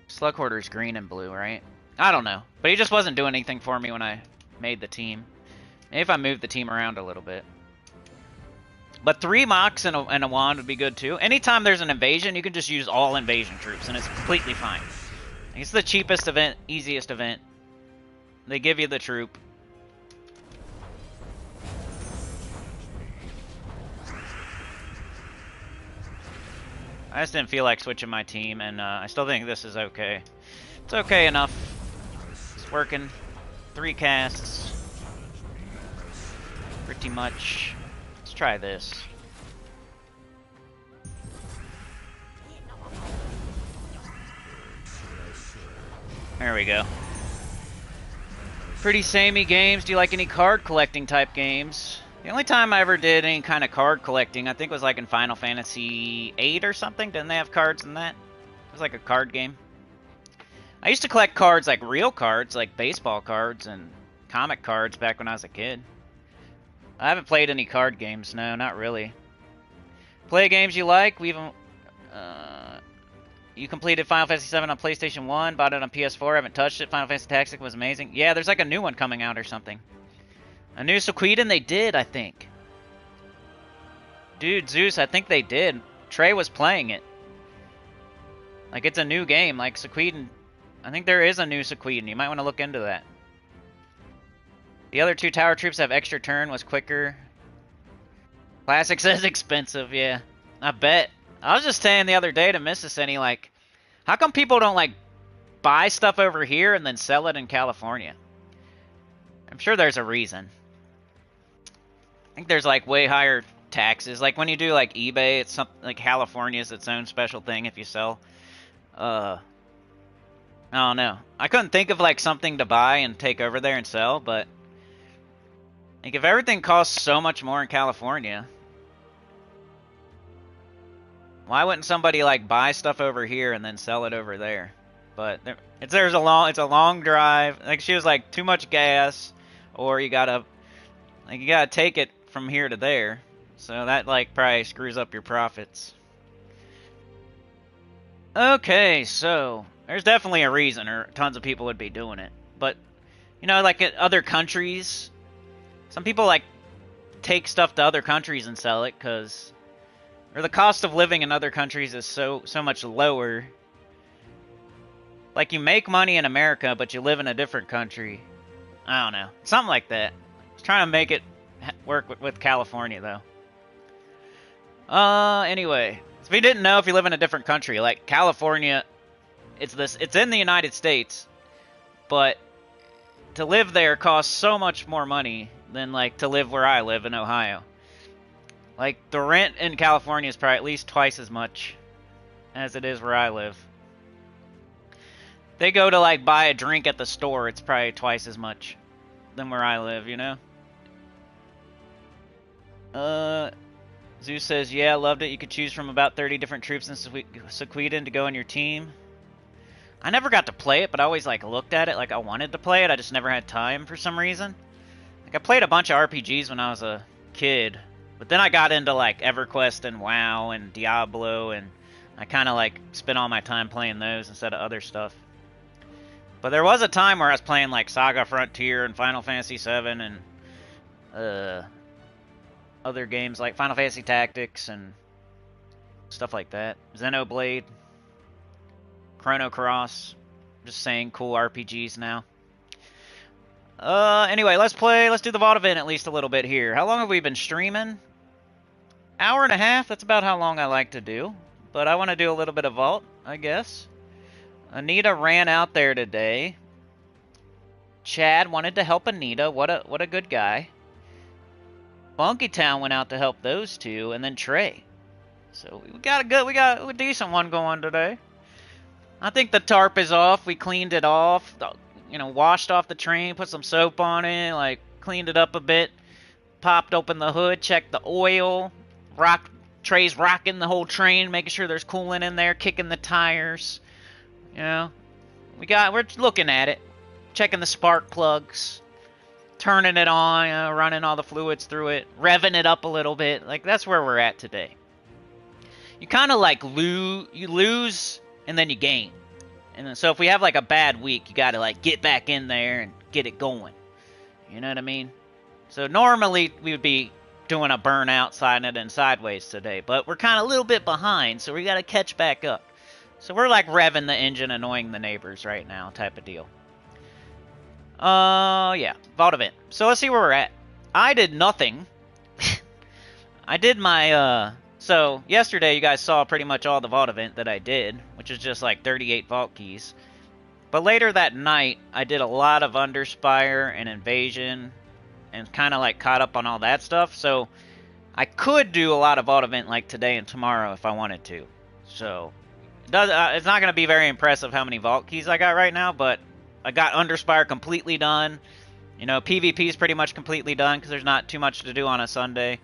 Slug Hoarder's green and blue, right? I don't know. But he just wasn't doing anything for me when I made the team. Maybe if I moved the team around a little bit. But 3 mocks and a wand would be good too. Anytime there's an invasion, you can just use all invasion troops, and it's completely fine. It's the cheapest event, easiest event. They give you the troop. I just didn't feel like switching my team, and I still think this is okay. It's okay enough. It's working. 3 casts. Pretty much. Let's try this. There we go. Pretty samey games. Do you like any card collecting type games? The only time I ever did any kind of card collecting, I think, was like in Final Fantasy VIII or something. Didn't they have cards in that? It was like a card game. I used to collect cards, like real cards, like baseball cards and comic cards back when I was a kid. I haven't played any card games, no, not really. Play games you like? You completed Final Fantasy VII on PlayStation 1, bought it on PS4, haven't touched it. Final Fantasy Tactics was amazing. Yeah, there's like a new one coming out or something. A new Sequiden they did, I think. Dude, Zeus, I think they did. Trey was playing it. Like, it's a new game, like Sequiden. I think there is a new Sequiden. You might want to look into that. The other 2 tower troops have extra turn, was quicker. Classic says expensive, yeah. I bet. I was just saying the other day to Mrs. Annie, like, how come people don't, like, buy stuff over here and then sell it in California? I'm sure there's a reason. I think there's, like, way higher taxes. Like, when you do, like, eBay, it's something, like, California's its own special thing if you sell. I don't know. I couldn't think of, like, something to buy and take over there and sell, but like, if everything costs so much more in California, why wouldn't somebody, like, buy stuff over here and then sell it over there? But it's a long drive. Like, she was like, too much gas, or you gotta take it from here to there. So that, like, probably screws up your profits. Okay, so there's definitely a reason, or tons of people would be doing it. But, you know, like at other countries, some people, like, take stuff to other countries and sell it because, or the cost of living in other countries is so much lower. Like, you make money in America, but you live in a different country. I don't know. Something like that. I was trying to make it work with California, though. Anyway. So if you didn't know, if you live in a different country, like California, it's in the United States, but to live there costs so much more money than, like, to live where I live in Ohio. Like, the rent in California is probably at least twice as much as it is where I live. They go to, like, buy a drink at the store, it's probably twice as much than where I live, you know? Zeus says, yeah, loved it. You could choose from about 30 different troops in Sequiden to go on your team. I never got to play it, but I always, like, looked at it like I wanted to play it. I just never had time for some reason. Like, I played a bunch of RPGs when I was a kid, but then I got into, like, EverQuest and WoW and Diablo, and I kind of, like, spent all my time playing those instead of other stuff. But there was a time where I was playing, like, Saga Frontier and Final Fantasy VII and, other games like Final Fantasy Tactics and stuff like that. Xenoblade, Chrono Cross. Just saying, cool RPGs now. Anyway, let's do the VOD event at least a little bit here. How long have we been streaming? Hour and a half. That's about how long I like to do. But I want to do a little bit of Vault, I guess. Anita ran out there today. Chad wanted to help Anita. What a good guy. Funky Town went out to help those two, and then Trey. So we got a decent one going today. I think the tarp is off. We cleaned it off, you know, washed off the train, put some soap on it, like cleaned it up a bit, popped open the hood, checked the oil, Trey's rocking the whole train, making sure there's coolant in there, kicking the tires. You know, we're looking at it, checking the spark plugs. Turning it on, running all the fluids through it, revving it up a little bit. Like, that's where we're at today. You kind of, like, you lose, and then you gain. And then, so if we have, like, a bad week, you got to, like, get back in there and get it going. You know what I mean? So normally, we would be doing a burnout, siding it in sideways today. But we're kind of a little bit behind, so we got to catch back up. So we're, like, revving the engine, annoying the neighbors right now type of deal. Yeah, Vault event. So let's see where we're at. I did nothing. I did my, so yesterday you guys saw pretty much all the Vault event that I did, which is just like 38 Vault keys. But later that night, I did a lot of Underspire and Invasion, and kind of like caught up on all that stuff. So I could do a lot of Vault event like today and tomorrow if I wanted to. So it's not going to be very impressive how many Vault keys I got right now, but I got Underspire completely done. You know, PvP is pretty much completely done because there's not too much to do on a Sunday.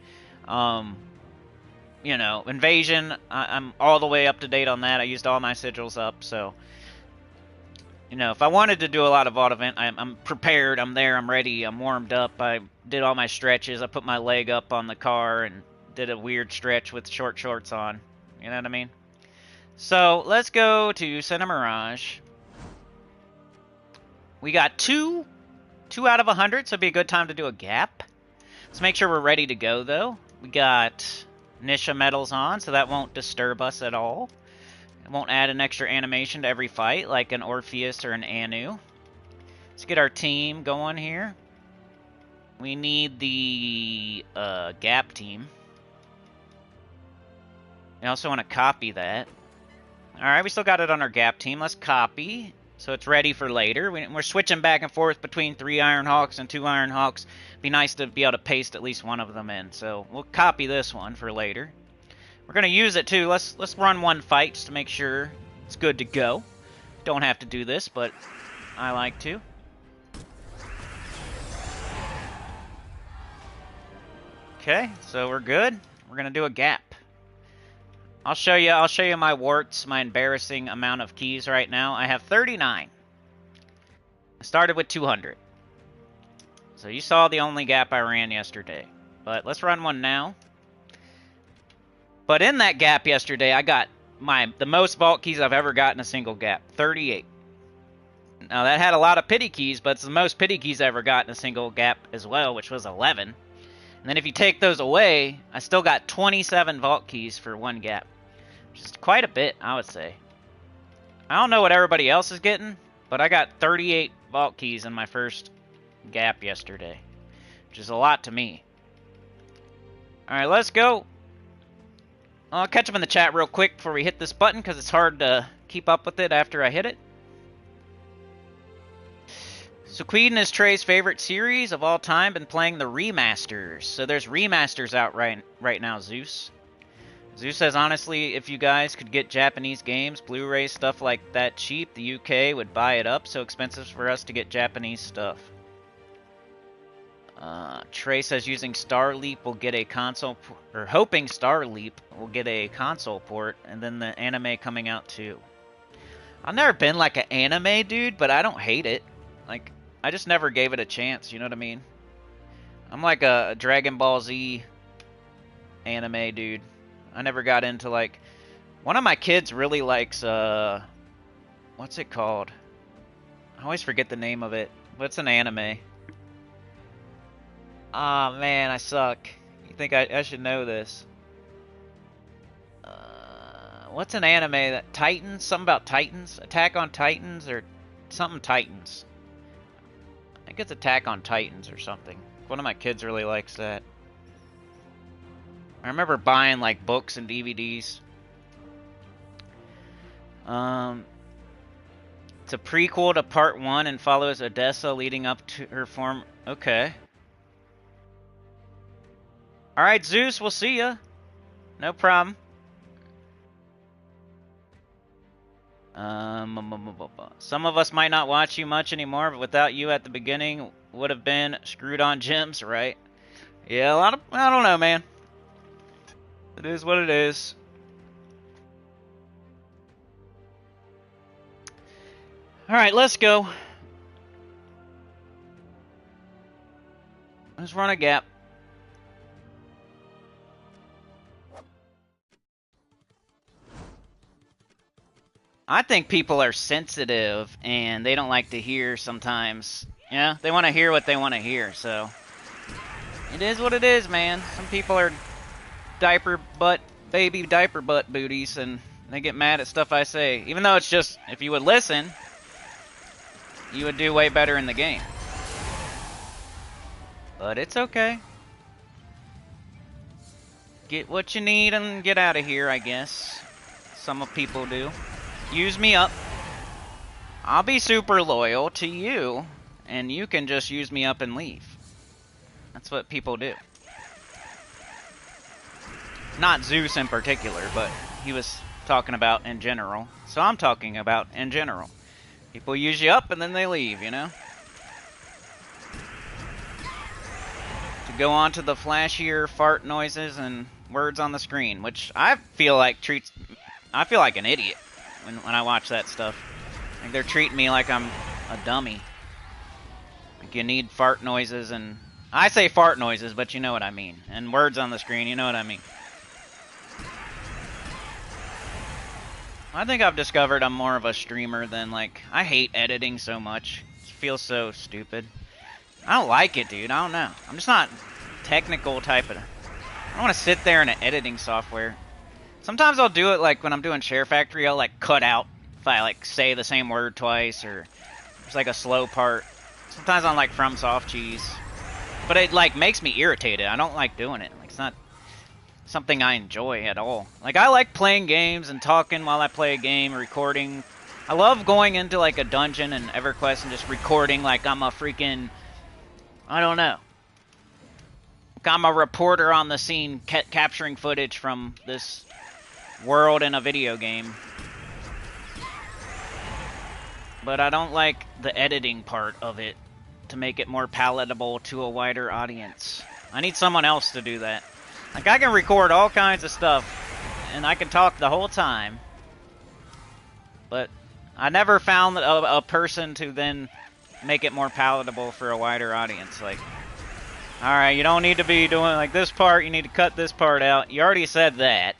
You know, Invasion, I'm all the way up to date on that. I used all my sigils up, so... You know, if I wanted to do a lot of Vault event, I'm prepared, I'm there, I'm ready, I'm warmed up. I did all my stretches, I put my leg up on the car and did a weird stretch with short shorts on. You know what I mean? So, let's go to Center Mirage. We got two out of 100, so it'd be a good time to do a gap. Let's make sure we're ready to go, though. We got Nisha medals on, so that won't disturb us at all. It won't add an extra animation to every fight, like an Orpheus or an Anu. Let's get our team going here. We need the gap team. We also want to copy that. Alright, we still got it on our gap team. Let's copy, so it's ready for later. We're switching back and forth between 3 Iron Hawks and 2 Iron Hawks. Be nice to be able to paste at least one of them in. So we'll copy this one for later. We're going to use it too. Let's run one fight just to make sure it's good to go. Don't have to do this, but I like to. Okay, so we're good. We're going to do a gap. I'll show you my warts, my embarrassing amount of keys right now. I have 39. I started with 200. So you saw the only gap I ran yesterday. But let's run one now. But in that gap yesterday, I got the most Vault keys I've ever got in a single gap. 38. Now that had a lot of pity keys, but it's the most pity keys I ever got in a single gap as well, which was 11. And then if you take those away, I still got 27 Vault keys for one gap. Which is quite a bit, I would say. I don't know what everybody else is getting, but I got 38 Vault keys in my first gap yesterday. Which is a lot to me. Alright, let's go. I'll catch them in the chat real quick before we hit this button, because it's hard to keep up with it after I hit it. So Queen is Trey's favorite series of all time, been playing the remasters. So there's remasters out right now, Zeus. Zeus says, honestly, if you guys could get Japanese games, Blu-ray, stuff like that cheap, the UK would buy it up. So expensive for us to get Japanese stuff. Trey says using Starleap will get a console, or hoping Starleap will get a console port, and then the anime coming out too. I've never been like an anime dude, but I don't hate it. Like, I just never gave it a chance, you know what I mean? I'm like a Dragon Ball Z anime dude. I never got into like, one of my kids really likes, what's it called? I always forget the name of it. What's an anime? Ah, man, I suck. You think I should know this. What's an anime that... Titans? Something about Titans? Attack on Titans? Or something Titans. I think it's Attack on Titans or something. One of my kids really likes that. I remember buying, like, books and DVDs. It's a prequel to Part 1 and follows Odessa leading up to her form... Okay. Alright, Zeus, we'll see ya. No problem. Some of us might not watch you much anymore, but without you at the beginning, would have been screwed on gems, right? Yeah, a lot of... I don't know, man. It is what it is. Alright, let's go. Let's run a gap. I think people are sensitive and they don't like to hear sometimes. Yeah, they want to hear what they want to hear, so it is what it is, man. Some people are baby diaper butt booties, and they get mad at stuff I say. Even though it's just, if you would listen, you would do way better in the game. But it's okay. Get what you need and get out of here, I guess. Some people do. Use me up. I'll be super loyal to you, and you can just use me up and leave. That's what people do. Not Zeus in particular, but he was talking about in general. So I'm talking about in general. People use you up and then they leave, you know? To go on to the flashier fart noises and words on the screen, which I feel like I feel like an idiot when I watch that stuff. Like they're treating me like I'm a dummy. Like you need fart noises and... I say fart noises, but you know what I mean. And words on the screen, you know what I mean. I think I've discovered I'm more of a streamer than, like... I hate editing so much. It feels so stupid. I don't like it, dude. I don't know. I'm just not technical type of... I don't want to sit there in an editing software. Sometimes I'll do it, like, when I'm doing Share Factory, I'll, like, cut out if I, like, say the same word twice, or there's, like, a slow part. Sometimes I'm, like, From Soft Cheese. But it, like, makes me irritated. I don't like doing it. Like, it's not something I enjoy at all. Like, I like playing games and talking while I play a game, recording. I love going into, like, a dungeon and EverQuest and just recording like I'm a freaking... I don't know. Like I'm a reporter on the scene capturing footage from this world in a video game. But I don't like the editing part of it to make it more palatable to a wider audience. I need someone else to do that. Like, I can record all kinds of stuff, and I can talk the whole time, but I never found a person to then make it more palatable for a wider audience. Like, alright, you don't need to be doing, like, this part, you need to cut this part out. You already said that.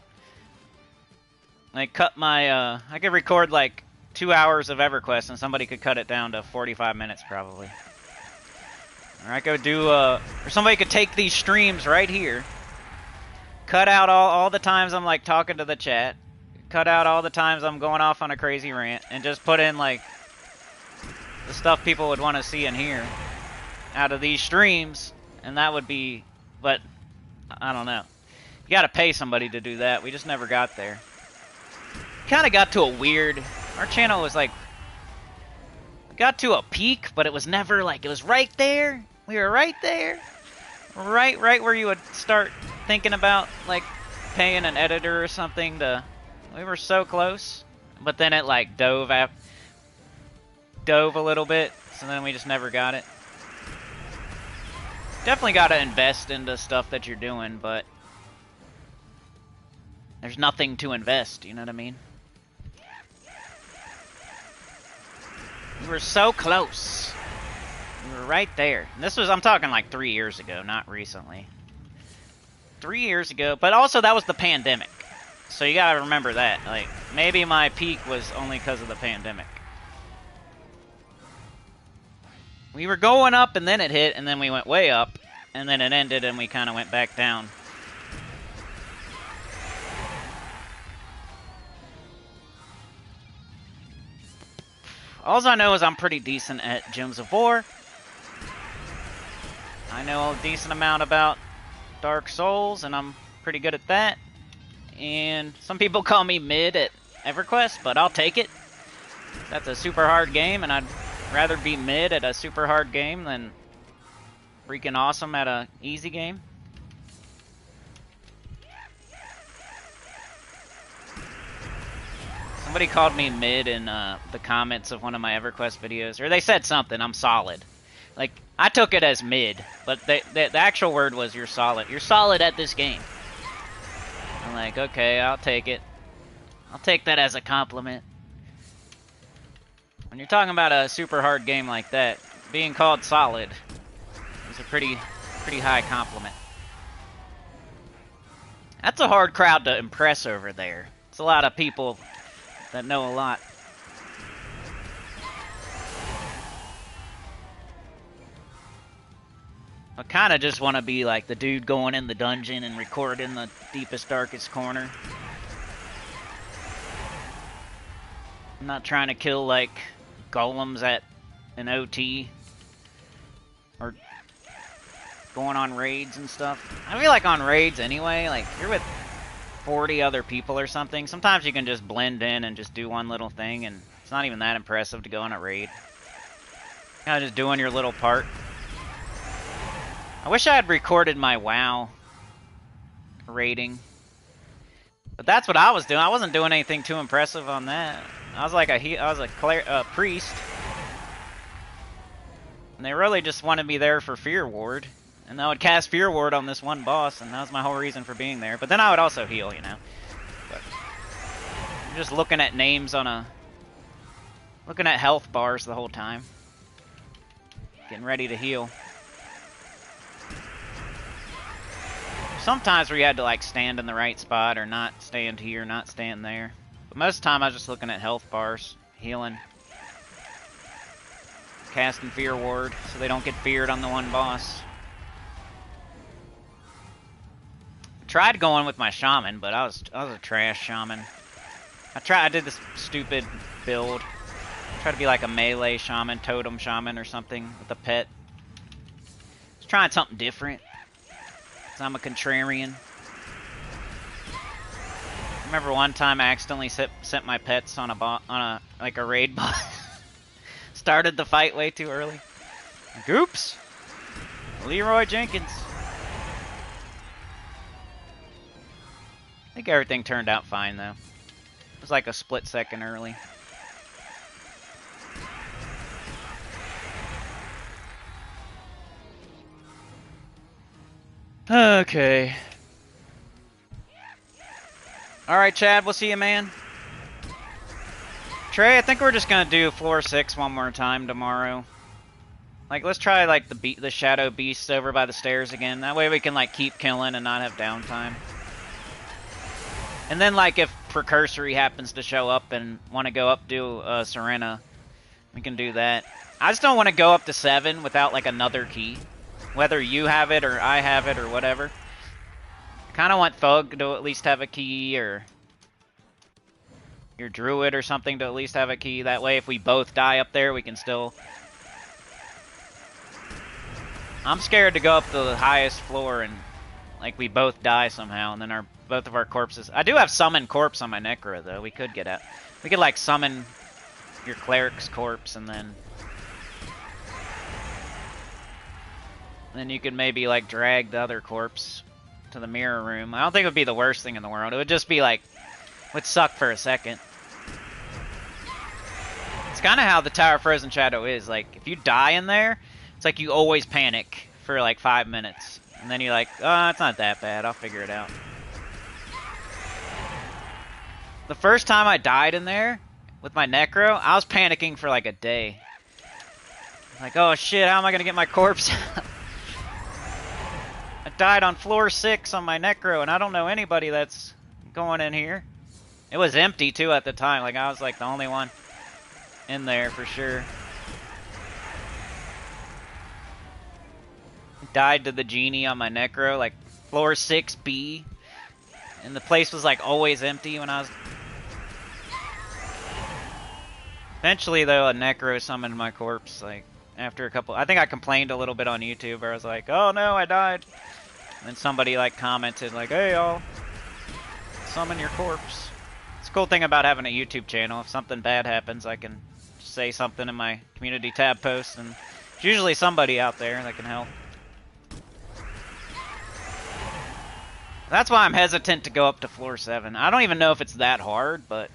Like, cut my, I could record, like, 2 hours of EverQuest, and somebody could cut it down to 45 minutes, probably. Or I could do, or somebody could take these streams right here, cut out all the times I'm, like, talking to the chat, cut out all the times I'm going off on a crazy rant, and just put in, like, the stuff people would want to see and hear out of these streams, and that would be, but, I don't know. You gotta pay somebody to do that. We just never got there. Kind of got to a weird, our channel was, like, got to a peak, but it was never, like, it was right there. We were right there. Right where you would start thinking about, like, paying an editor or something to... We were so close. But then it, like, dove a little bit, so then we just never got it. Definitely got to invest into stuff that you're doing, but... There's nothing to invest, you know what I mean? We were so close. We were right there. And this was, I'm talking like 3 years ago, not recently. 3 years ago, but also that was the pandemic. So you gotta remember that. Like, maybe my peak was only because of the pandemic. We were going up and then it hit and then we went way up. And then it ended and we kind of went back down. All I know is I'm pretty decent at Gems of War. I know a decent amount about Dark Souls, and I'm pretty good at that. And some people call me mid at EverQuest, but I'll take it. That's a super hard game, and I'd rather be mid at a super hard game than freaking awesome at a easy game. Somebody called me mid in the comments of one of my EverQuest videos, or they said something. I'm solid. Like, I took it as mid, but the actual word was you're solid. You're solid at this game. I'm like, okay, I'll take it. I'll take that as a compliment. When you're talking about a super hard game like that, being called solid is a pretty high compliment. That's a hard crowd to impress over there. It's a lot of people that know a lot. I kind of just want to be like the dude going in the dungeon and record in the deepest, darkest corner. I'm not trying to kill, like, golems at an OT. Or going on raids and stuff. I feel like on raids anyway, like if you're with 40 other people or something, sometimes you can just blend in and just do one little thing, and it's not even that impressive to go on a raid. Kind of just doing your little part. I wish I had recorded my WoW raiding. But that's what I was doing. I wasn't doing anything too impressive on that. I was like a priest. And they really just wanted me there for Fear Ward. And I would cast Fear Ward on this one boss, and that was my whole reason for being there. But then I would also heal, you know. But you're just looking at names on a... looking at health bars the whole time. Getting ready to heal. Sometimes we had to like stand in the right spot or not stand here, not stand there. But most of the time I was just looking at health bars, healing. Casting Fear Ward so they don't get feared on the one boss. Tried going with my shaman, but I was a trash shaman. I did this stupid build. Try to be like a melee shaman, totem shaman or something with a pet. Just trying something different. Cause I'm a contrarian. I remember one time I accidentally sent my pets on a raid bot. Started the fight way too early. Oops! Leroy Jenkins. I think everything turned out fine though. It was like a split second early. Okay. Alright, Chad, we'll see you, man. Trey, I think we're just gonna do floor 6 one more time tomorrow. Like, let's try, like, the shadow beasts over by the stairs again. That way we can, like, keep killing and not have downtime. And then, like, if Precursory happens to show up and want to go up to Serena, we can do that. I just don't want to go up to 7 without, like, another key. Whether you have it or I have it or whatever. I kind of want Thug to at least have a key, or your Druid or something to at least have a key. That way if we both die up there, we can still... I'm scared to go up to the highest floor and like we both die somehow, and then both of our corpses... I do have Summon Corpse on my Necro, though. We could get out. We could, like, summon your Cleric's corpse, and then you could maybe, like, drag the other corpse to the mirror room. I don't think it would be the worst thing in the world. It would just be, like, would suck for a second. It's kind of how the Tower of Frozen Shadow is. Like, if you die in there, it's like you always panic for, like, 5 minutes. And then you're like, oh, it's not that bad. I'll figure it out. The first time I died in there with my Necro, I was panicking for, like, a day. Like, oh, shit, how am I going to get my corpse out? I died on floor 6 on my Necro, and I don't know anybody that's going in here. It was empty, too, at the time. Like, I was, like, the only one in there for sure. Died to the genie on my Necro, like, floor 6B. And the place was, like, always empty when I was... Eventually, though, a Necro summoned my corpse, like, after a couple... I think I complained a little bit on YouTube, where I was like, oh, no, I died. And then somebody, like, commented, like, hey, y'all, summon your corpse. It's a cool thing about having a YouTube channel. If something bad happens, I can say something in my community tab post, and there's usually somebody out there that can help. That's why I'm hesitant to go up to floor 7. I don't even know if it's that hard, but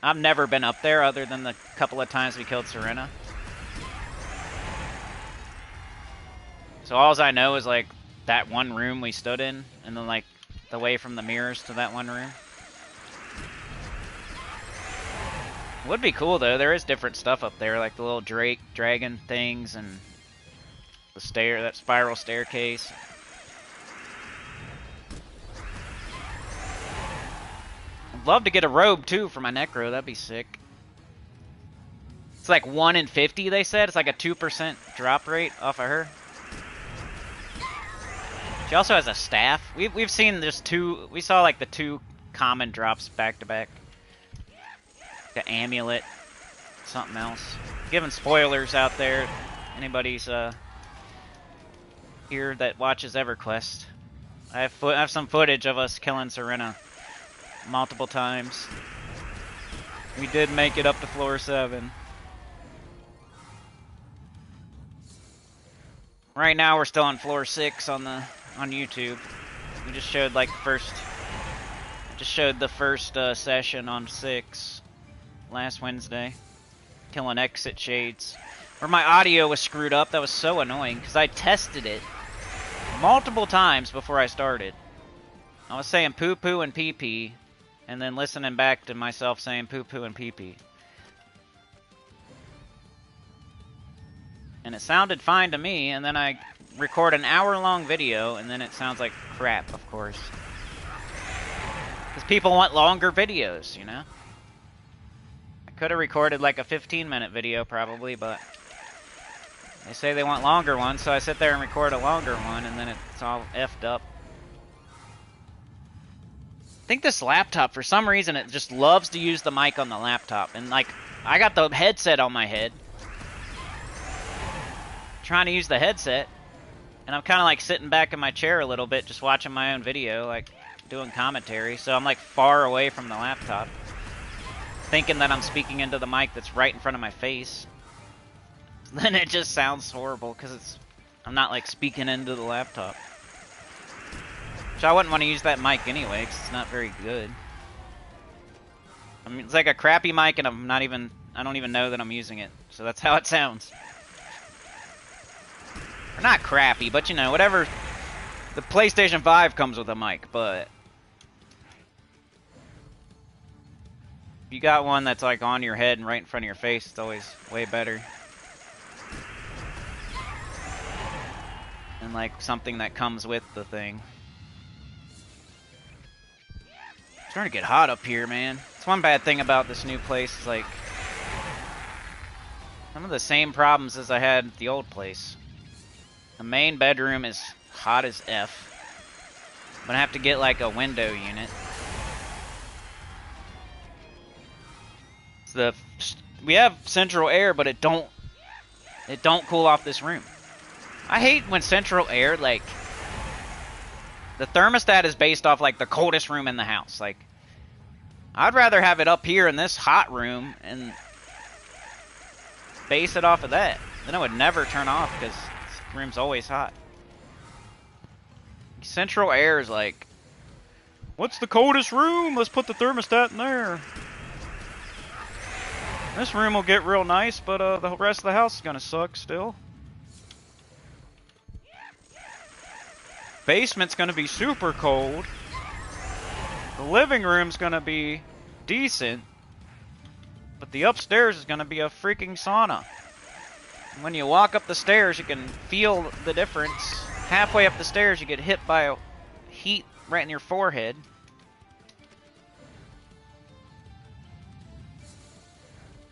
I've never been up there other than the couple of times we killed Serena. So all I know is, like, that one room we stood in, and then, like, the way from the mirrors to that one room. Would be cool, though. There is different stuff up there, like the little dragon things, and that spiral staircase. I'd love to get a robe, too, for my Necro. That'd be sick. It's like 1 in 50, they said. It's like a 2% drop rate off of her. She also has a staff. We've seen just 2... We saw, like, the 2 common drops back-to-back. The amulet. Something else. Giving spoilers out there. Anybody's here that watches EverQuest. I have some footage of us killing Serena multiple times. We did make it up to floor 7. Right now we're still on floor 6 on YouTube. We just showed like the first session on 6 last Wednesday, killing exit shades. Where my audio was screwed up, that was so annoying because I tested it multiple times before I started. I was saying poo poo and pee pee, and then listening back to myself saying poo poo and pee pee. And it sounded fine to me, and then I record an hour-long video, and then it sounds like crap, of course. Because people want longer videos, you know? I could have recorded like a 15-minute video, probably, but they say they want longer ones, so I sit there and record a longer one, and then it's all effed up. I think this laptop, for some reason, it just loves to use the mic on the laptop. And, like, I got the headset on my head, trying to use the headset, and I'm kind of, like, sitting back in my chair a little bit, just watching my own video, like, doing commentary. So I'm, like, far away from the laptop, thinking that I'm speaking into the mic that's right in front of my face. Then it just sounds horrible, because I'm not, like, speaking into the laptop. Which I wouldn't want to use that mic anyway, because it's not very good. I mean, it's like a crappy mic, and I don't even know that I'm using it. So that's how it sounds. Or not crappy, but you know, whatever. The PlayStation 5 comes with a mic, but if you got one that's like on your head and right in front of your face, it's always way better. And like something that comes with the thing. It's starting to get hot up here, man. It's one bad thing about this new place is like some of the same problems as I had at the old place. The main bedroom is hot as F. I'm gonna have to get like a window unit. We have central air, but it don't cool off this room. I hate when central air, like, the thermostat is based off like the coldest room in the house. Like, I'd rather have it up here in this hot room and base it off of that. Then it would never turn off because this room's always hot. Central air is like, what's the coldest room? Let's put the thermostat in there. This room will get real nice, but the rest of the house is gonna suck still. Basement's gonna be super cold. The living room's gonna be decent, but the upstairs is gonna be a freaking sauna. When you walk up the stairs, you can feel the difference. Halfway up the stairs, you get hit by heat right in your forehead.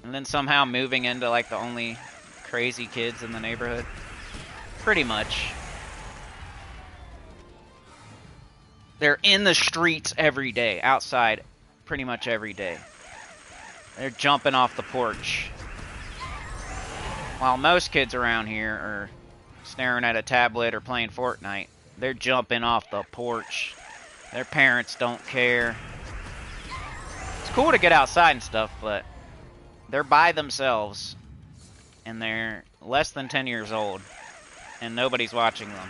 And then somehow moving into like the only crazy kids in the neighborhood. Pretty much. They're in the streets every day, outside pretty much every day. They're jumping off the porch. While most kids around here are staring at a tablet or playing Fortnite, they're jumping off the porch. Their parents don't care. It's cool to get outside and stuff, but they're by themselves, and they're less than 10 years old, and nobody's watching them.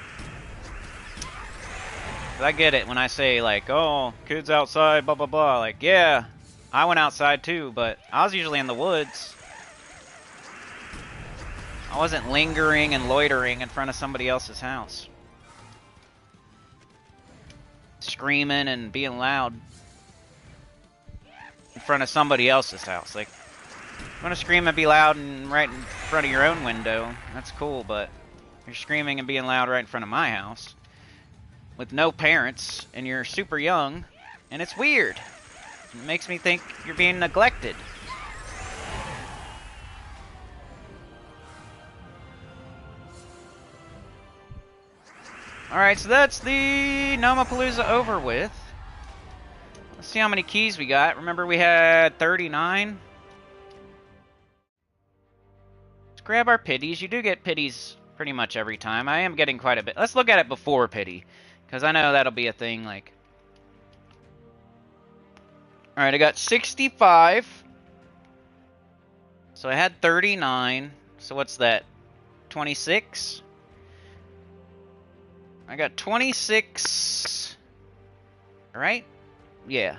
But I get it when I say, like, oh, kids outside, blah, blah, blah. Like, yeah, I went outside too, but I was usually in the woods. I wasn't lingering and loitering in front of somebody else's house. Screaming and being loud in front of somebody else's house. Like, you want to scream and be loud and right in front of your own window, that's cool, but you're screaming and being loud right in front of my house with no parents, and you're super young, and it's weird. It makes me think you're being neglected. Alright, so that's the Nomapalooza over with. Let's see how many keys we got. Remember we had 39? Let's grab our pities. You do get pities pretty much every time. I am getting quite a bit. Let's look at it before pity, because I know that'll be a thing. Like, all right, I got 65. So I had 39. So what's that? 26. I got 26. Right? Yeah.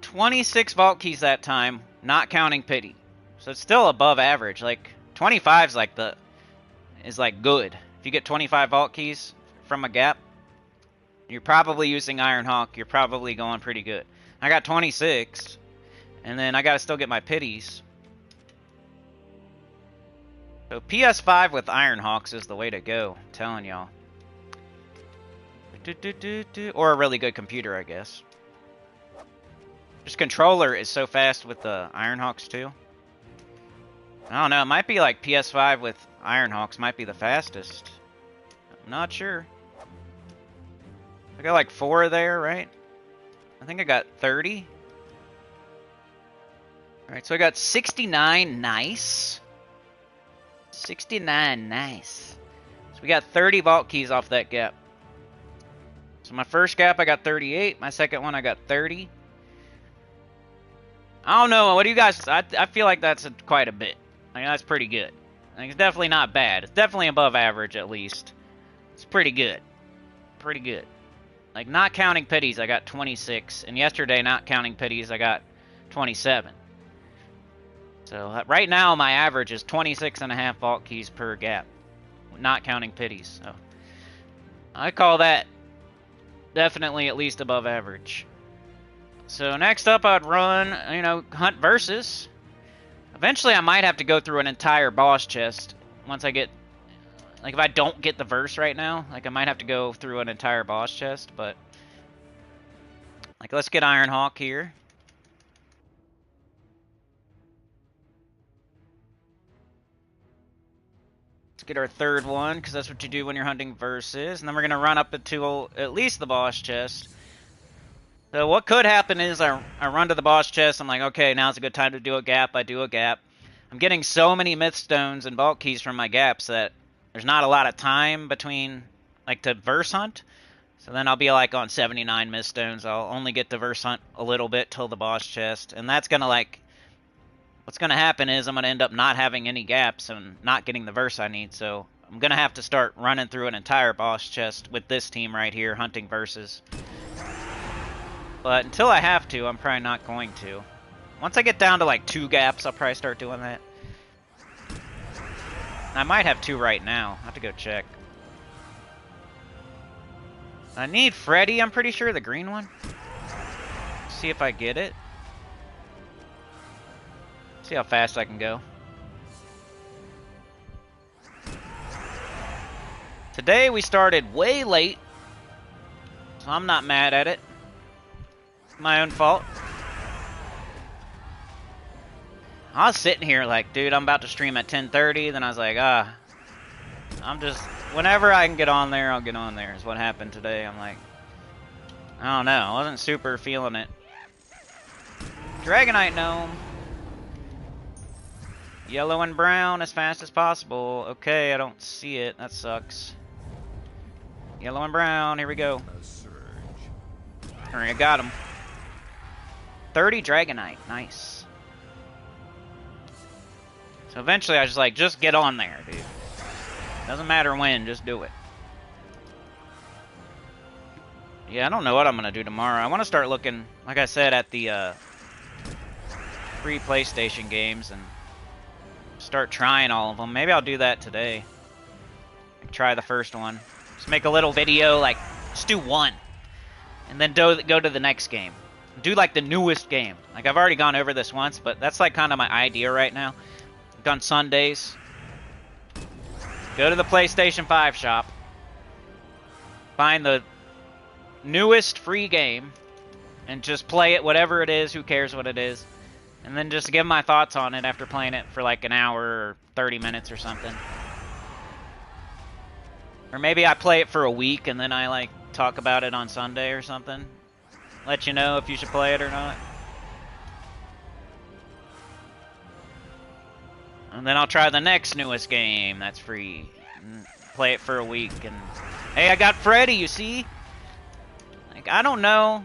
26 vault keys that time, not counting pity. So it's still above average. Like 25's like is like good. If you get 25 vault keys from a gap, you're probably using Iron Hawk. You're probably going pretty good. I got 26, and then I gotta still get my pities. So PS5 with Iron Hawks is the way to go. I'm telling y'all. Or a really good computer, I guess. This controller is so fast with the Iron Hawks too. I don't know. It might be like PS5 with Iron Hawks might be the fastest. I'm not sure. I got like 4 there, right? I think I got 30. Alright, so I got 69. Nice. 69. Nice. So we got 30 vault keys off that gap. So my first gap I got 38. My second one I got 30. I don't know. What do you guys... I feel like that's quite a bit. I mean, that's pretty good. I think it's definitely not bad. It's definitely above average, at least. It's pretty good. Pretty good. Like, not counting pities, I got 26. And yesterday, not counting pities, I got 27. So, right now, my average is 26.5 vault keys per gap. Not counting pities. So, I call that definitely at least above average. So, next up, I'd run, you know, Hunt Versus. Eventually, I might have to go through an entire boss chest once I get... Like, if I don't get the verse right now, like, I might have to go through an entire boss chest, but... Like, let's get Iron Hawk here. Let's get our third one, because that's what you do when you're hunting verses. And then we're going to run up into at least the boss chest. So what could happen is I run to the boss chest. I'm like, okay, now's a good time to do a gap. I do a gap. I'm getting so many myth stones and vault keys from my gaps that there's not a lot of time between, like, to verse hunt. So then I'll be, like, on 79 myth stones. I'll only get to verse hunt a little bit till the boss chest. And that's going to, like, what's going to happen is I'm going to end up not having any gaps and not getting the verse I need. So I'm going to have to start running through an entire boss chest with this team right here, hunting verses. But until I have to, I'm probably not going to. Once I get down to like 2 gaps, I'll probably start doing that. I might have 2 right now. I have to go check. I need Freddy, I'm pretty sure, the green one. See if I get it. See how fast I can go. Today we started way late, so I'm not mad at it. My own fault. I was sitting here like, dude, I'm about to stream at 10:30. Then I was like, I'm just, whenever I can get on there, I'll get on there, is what happened today. I'm like, I don't know. I wasn't super feeling it. Dragonite Gnome. Yellow and brown as fast as possible. Okay, I don't see it. That sucks. Yellow and brown. Here we go. Alright, I got him. 30 Dragonite. Nice. So eventually I was like, just get on there, dude. Doesn't matter when, just do it. Yeah, I don't know what I'm going to do tomorrow. I want to start looking, like I said, at the free PlayStation games and start trying all of them. Maybe I'll do that today. Try the first one. Just make a little video, like, just do one. And then go to the next game. Do, like, the newest game. Like, I've already gone over this once, but that's, like, kind of my idea right now. I've done Sundays. Go to the PlayStation 5 shop. Find the newest free game. And just play it, whatever it is. Who cares what it is. And then just give my thoughts on it after playing it for, like, an hour or 30 minutes or something. Or maybe I play it for a week and then I, like, talk about it on Sunday or something. Let you know if you should play it or not. And then I'll try the next newest game that's free. And play it for a week. And hey, I got Freddy, you see? Like, I don't know.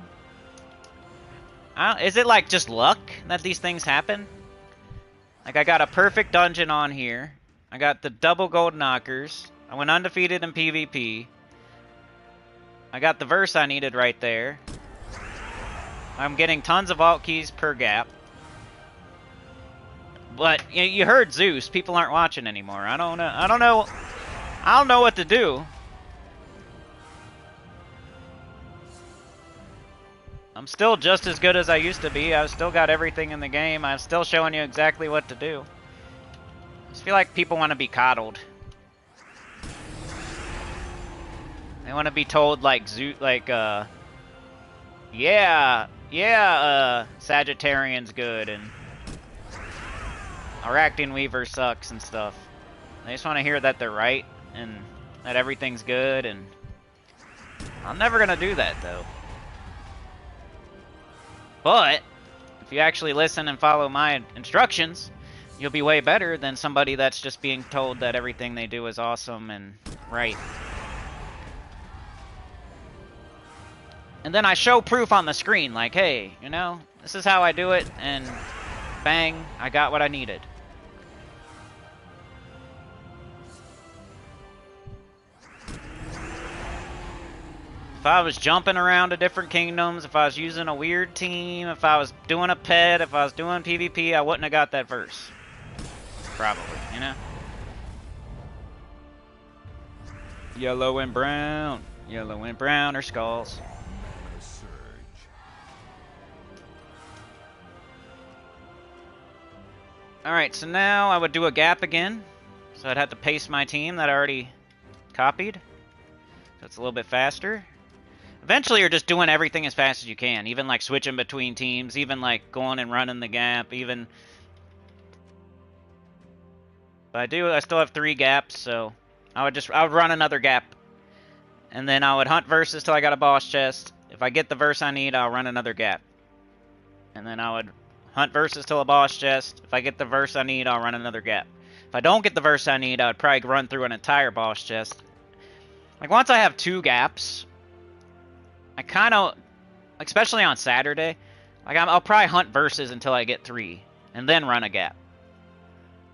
Is it like just luck that these things happen? Like, I got a perfect dungeon on here. I got the double gold knockers. I went undefeated in PvP. I got the verse I needed right there. I'm getting tons of alt keys per gap. But you heard Zeus. People aren't watching anymore. I don't know. I don't know what to do. I'm still just as good as I used to be. I've still got everything in the game. I'm still showing you exactly what to do. I just feel like people want to be coddled. They want to be told like yeah, Sagittarian's good and Aractian Weaver sucks and stuff. They just want to hear that they're right and that everything's good, and I'm never gonna do that though. But if you actually listen and follow my instructions, you'll be way better than somebody that's just being told that everything they do is awesome and right. And then I show proof on the screen, like, hey, you know, this is how I do it, and bang, I got what I needed. If I was jumping around to different kingdoms, if I was using a weird team, if I was doing a pet, if I was doing PvP, I wouldn't have got that verse. Probably, you know? Yellow and brown. Yellow and brown are skulls. Alright, so now I would do a gap again. So I'd have to paste my team that I already copied. So it's a little bit faster. Eventually you're just doing everything as fast as you can. Even like switching between teams. Even like going and running the gap. Even... But I still have 3 gaps, so... I would run another gap. And then I would hunt verses till I got a boss chest. If I get the verse I need, I'll run another gap. And then I would... hunt verses till a boss chest. If I get the verse I need, I'll run another gap. If I don't get the verse I need, I would probably run through an entire boss chest. Like, once I have 2 gaps, I kind of, especially on Saturday, like, I'll probably hunt verses until I get 3, and then run a gap.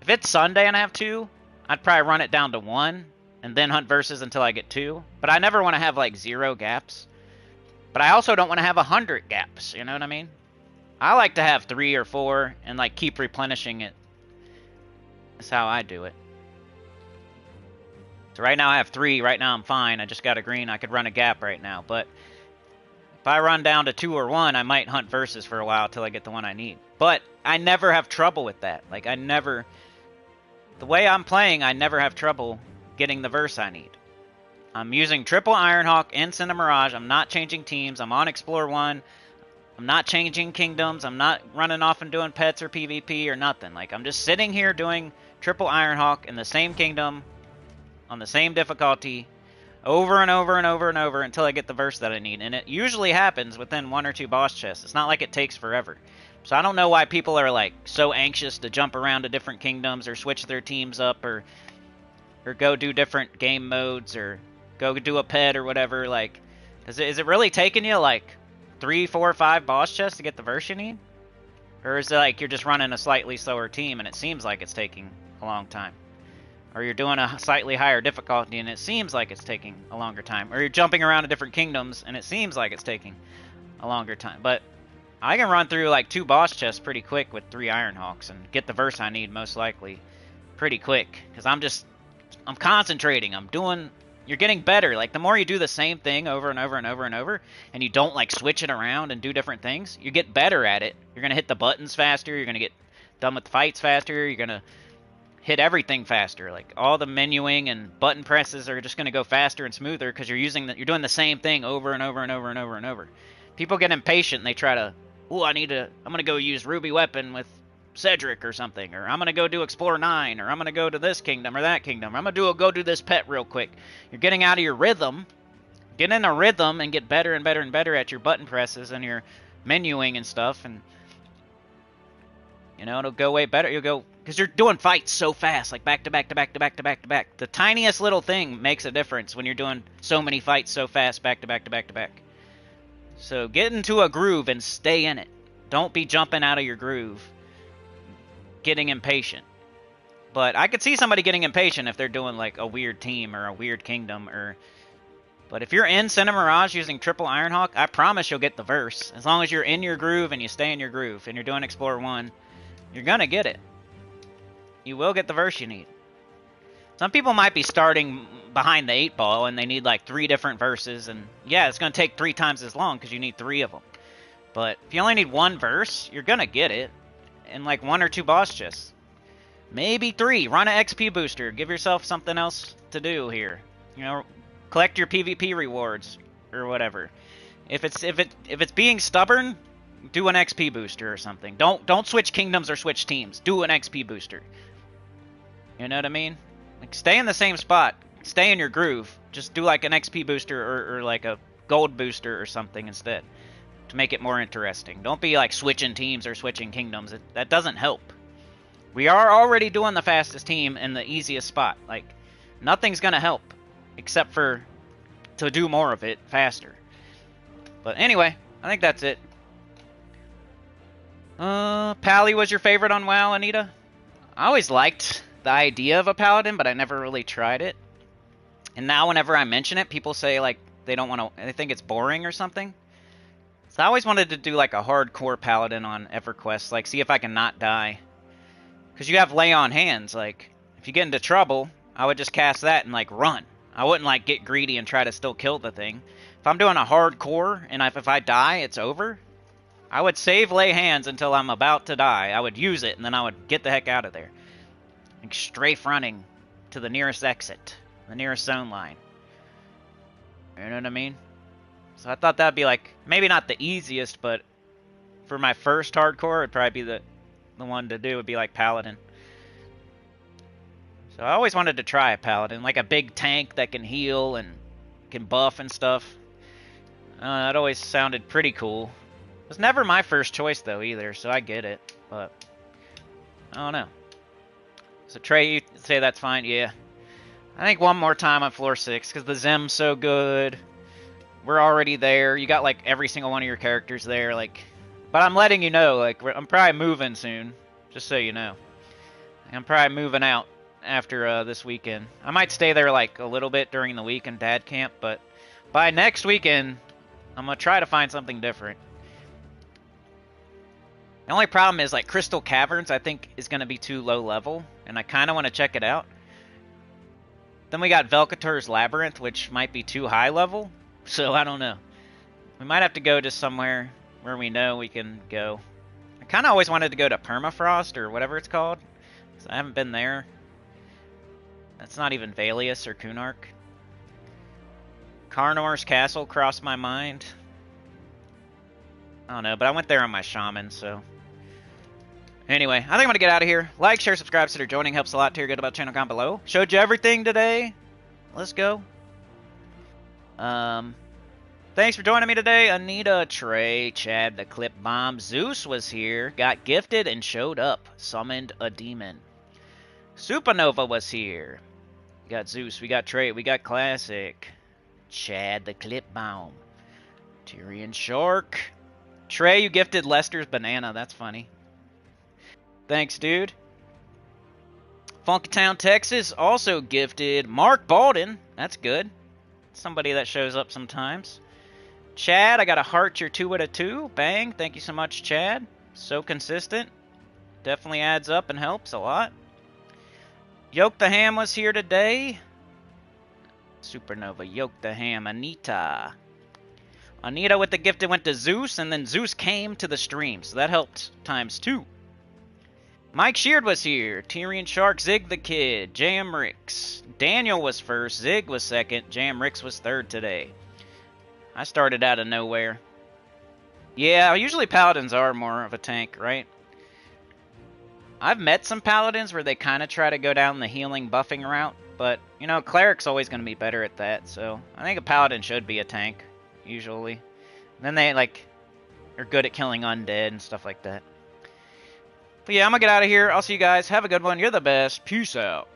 If it's Sunday and I have 2, I'd probably run it down to 1, and then hunt verses until I get 2. But I never want to have, like, 0 gaps. But I also don't want to have 100 gaps, you know what I mean? I like to have 3 or 4 and like keep replenishing it. That's how I do it. So right now I have 3. Right now I'm fine. I just got a green. I could run a gap right now. But if I run down to 2 or 1, I might hunt verses for a while till I get the one I need. But I never have trouble with that. Like, I never... The way I'm playing, I never have trouble getting the verse I need. I'm using triple Ironhawk and Cinder Mirage. I'm not changing teams. I'm on Explore 1. I'm not changing kingdoms. I'm not running off and doing pets or PvP or nothing. Like, I'm just sitting here doing triple Ironhawk in the same kingdom on the same difficulty over and over and over and over until I get the verse that I need. And it usually happens within 1 or 2 boss chests. It's not like it takes forever. So I don't know why people are like so anxious to jump around to different kingdoms or switch their teams up or go do different game modes or go do a pet or whatever. Like, is it really taking you like 3, 4, 5 boss chests to get the verse you need? Or is it like you're just running a slightly slower team and it seems like it's taking a long time? Or you're doing a slightly higher difficulty and it seems like it's taking a longer time? Or you're jumping around to different kingdoms and it seems like it's taking a longer time? But I can run through like 2 boss chests pretty quick with 3 Ironhawks and get the verse I need most likely pretty quick. Because I'm concentrating. You're getting better. Like, the more you do the same thing over and over and over and over, and you don't, like, switch it around and do different things, you get better at it. You're going to hit the buttons faster. You're going to get done with the fights faster. You're going to hit everything faster. Like, all the menuing and button presses are just going to go faster and smoother because you're doing the same thing over and over and over and over and over. People get impatient and they try to, I'm going to go use Ruby Weapon with Cedric or something, or I'm going to go do Explore 9, or I'm going to go to this kingdom or that kingdom, or I'm going to go do this pet real quick. You're getting out of your rhythm. Get in a rhythm and get better and better and better at your button presses and your menuing and stuff, and, you know, it'll go way better. You'll go Because you're doing fights so fast, like back to back to back to back to back to back. The tiniest little thing makes a difference when you're doing so many fights so fast back to back to back to back. So get into a groove and stay in it. Don't be jumping out of your groove, getting impatient. But I could see somebody getting impatient if they're doing like a weird team or a weird kingdom or... But if you're in Cinder Mirage using triple Ironhawk, I promise you'll get the verse. As long as you're in your groove and you stay in your groove and you're doing Explorer 1, you're gonna get it. You will get the verse you need. Some people might be starting behind the 8-ball and they need like 3 different verses, and yeah, it's gonna take 3 times as long because you need 3 of them. But if you only need 1 verse, you're gonna get it in like 1 or 2 boss chests. Maybe 3. Run an XP booster. Give yourself something else to do here. You know, collect your PvP rewards or whatever. If it's being stubborn, do an XP booster or something. Don't switch kingdoms or switch teams. Do an XP booster. You know what I mean? Like, stay in the same spot. Stay in your groove. Just do like an XP booster or like a gold booster or something instead to make it more interesting. Don't be like switching teams or switching kingdoms. That doesn't help. We are already doing the fastest team in the easiest spot. Like, nothing's gonna help except for to do more of it faster. But anyway, I think that's it. Pally was your favorite on WoW, Anita? I always liked the idea of a paladin, but I never really tried it. And now whenever I mention it, people say like they don't want to, they think it's boring or something. So I always wanted to do like a hardcore paladin on EverQuest, like see if I can not die. Because you have lay on hands, like if you get into trouble, I would just cast that and like run. I wouldn't like get greedy and try to still kill the thing. If I'm doing a hardcore and if I die, it's over. I would save lay hands until I'm about to die. I would use it and then I would get the heck out of there. Like strafe running to the nearest exit, the nearest zone line. You know what I mean? So I thought that'd be like, maybe not the easiest, but for my first hardcore, it'd probably be the one to do would be like Paladin. So I always wanted to try a Paladin, like a big tank that can heal and can buff and stuff. That always sounded pretty cool. It was never my first choice though either, so I get it, but I don't know. So Trey, you say that's fine? Yeah. I think one more time on floor 6, because the Zem's so good. We're already there. You got like every single one of your characters there, like... But I'm letting you know, like, I'm probably moving soon, just so you know. I'm probably moving out after this weekend. I might stay there like a little bit during the week in dad camp, but by next weekend, I'm going to try to find something different. The only problem is like Crystal Caverns, I think, is going to be too low level, and I kind of want to check it out. Then we got Velcator's Labyrinth, which might be too high level, so I don't know. We might have to go to somewhere where we know we can go. I kind of always wanted to go to Permafrost, or whatever it's called. So I haven't been there. That's not even Valius or Kunark. Karnor's Castle crossed my mind. I don't know, but I went there on my shaman, so... Anyway, I think I'm going to get out of here. Like, share, subscribe, consider joining. Helps a lot. Tell your good about the channel down below. Showed you everything today. Let's go. Thanks for joining me today. Anita, Trey, Chad, the Clip Bomb. Zeus was here. Got gifted and showed up. Summoned a demon. Supernova was here. We got Zeus. We got Trey. We got Classic. Chad, the Clip Bomb. Tyrion Shark. Trey, you gifted Lester's banana. That's funny. Thanks, dude. Funkytown, Texas also gifted Mark Baldwin. That's good. Somebody that shows up sometimes. Chad, I got a heart. You're 2 out of 2. Bang. Thank you so much, Chad. So consistent. Definitely adds up and helps a lot. Yoke the Ham was here today. Supernova, Yoke the Ham, Anita. Anita with the gift, it went to Zeus, and then Zeus came to the stream, so that helped times 2. Mike Sheard was here. Tyrion Shark, Zig the Kid, JM Ricks. Daniel was first, Zig was second, JM Ricks was third today. I started out of nowhere. Yeah, usually paladins are more of a tank, right? I've met some paladins where they kind of try to go down the healing buffing route, but, you know, cleric's always going to be better at that, so I think a paladin should be a tank, usually. And then they, like, are good at killing undead and stuff like that. But yeah, I'm gonna get out of here. I'll see you guys. Have a good one. You're the best. Peace out.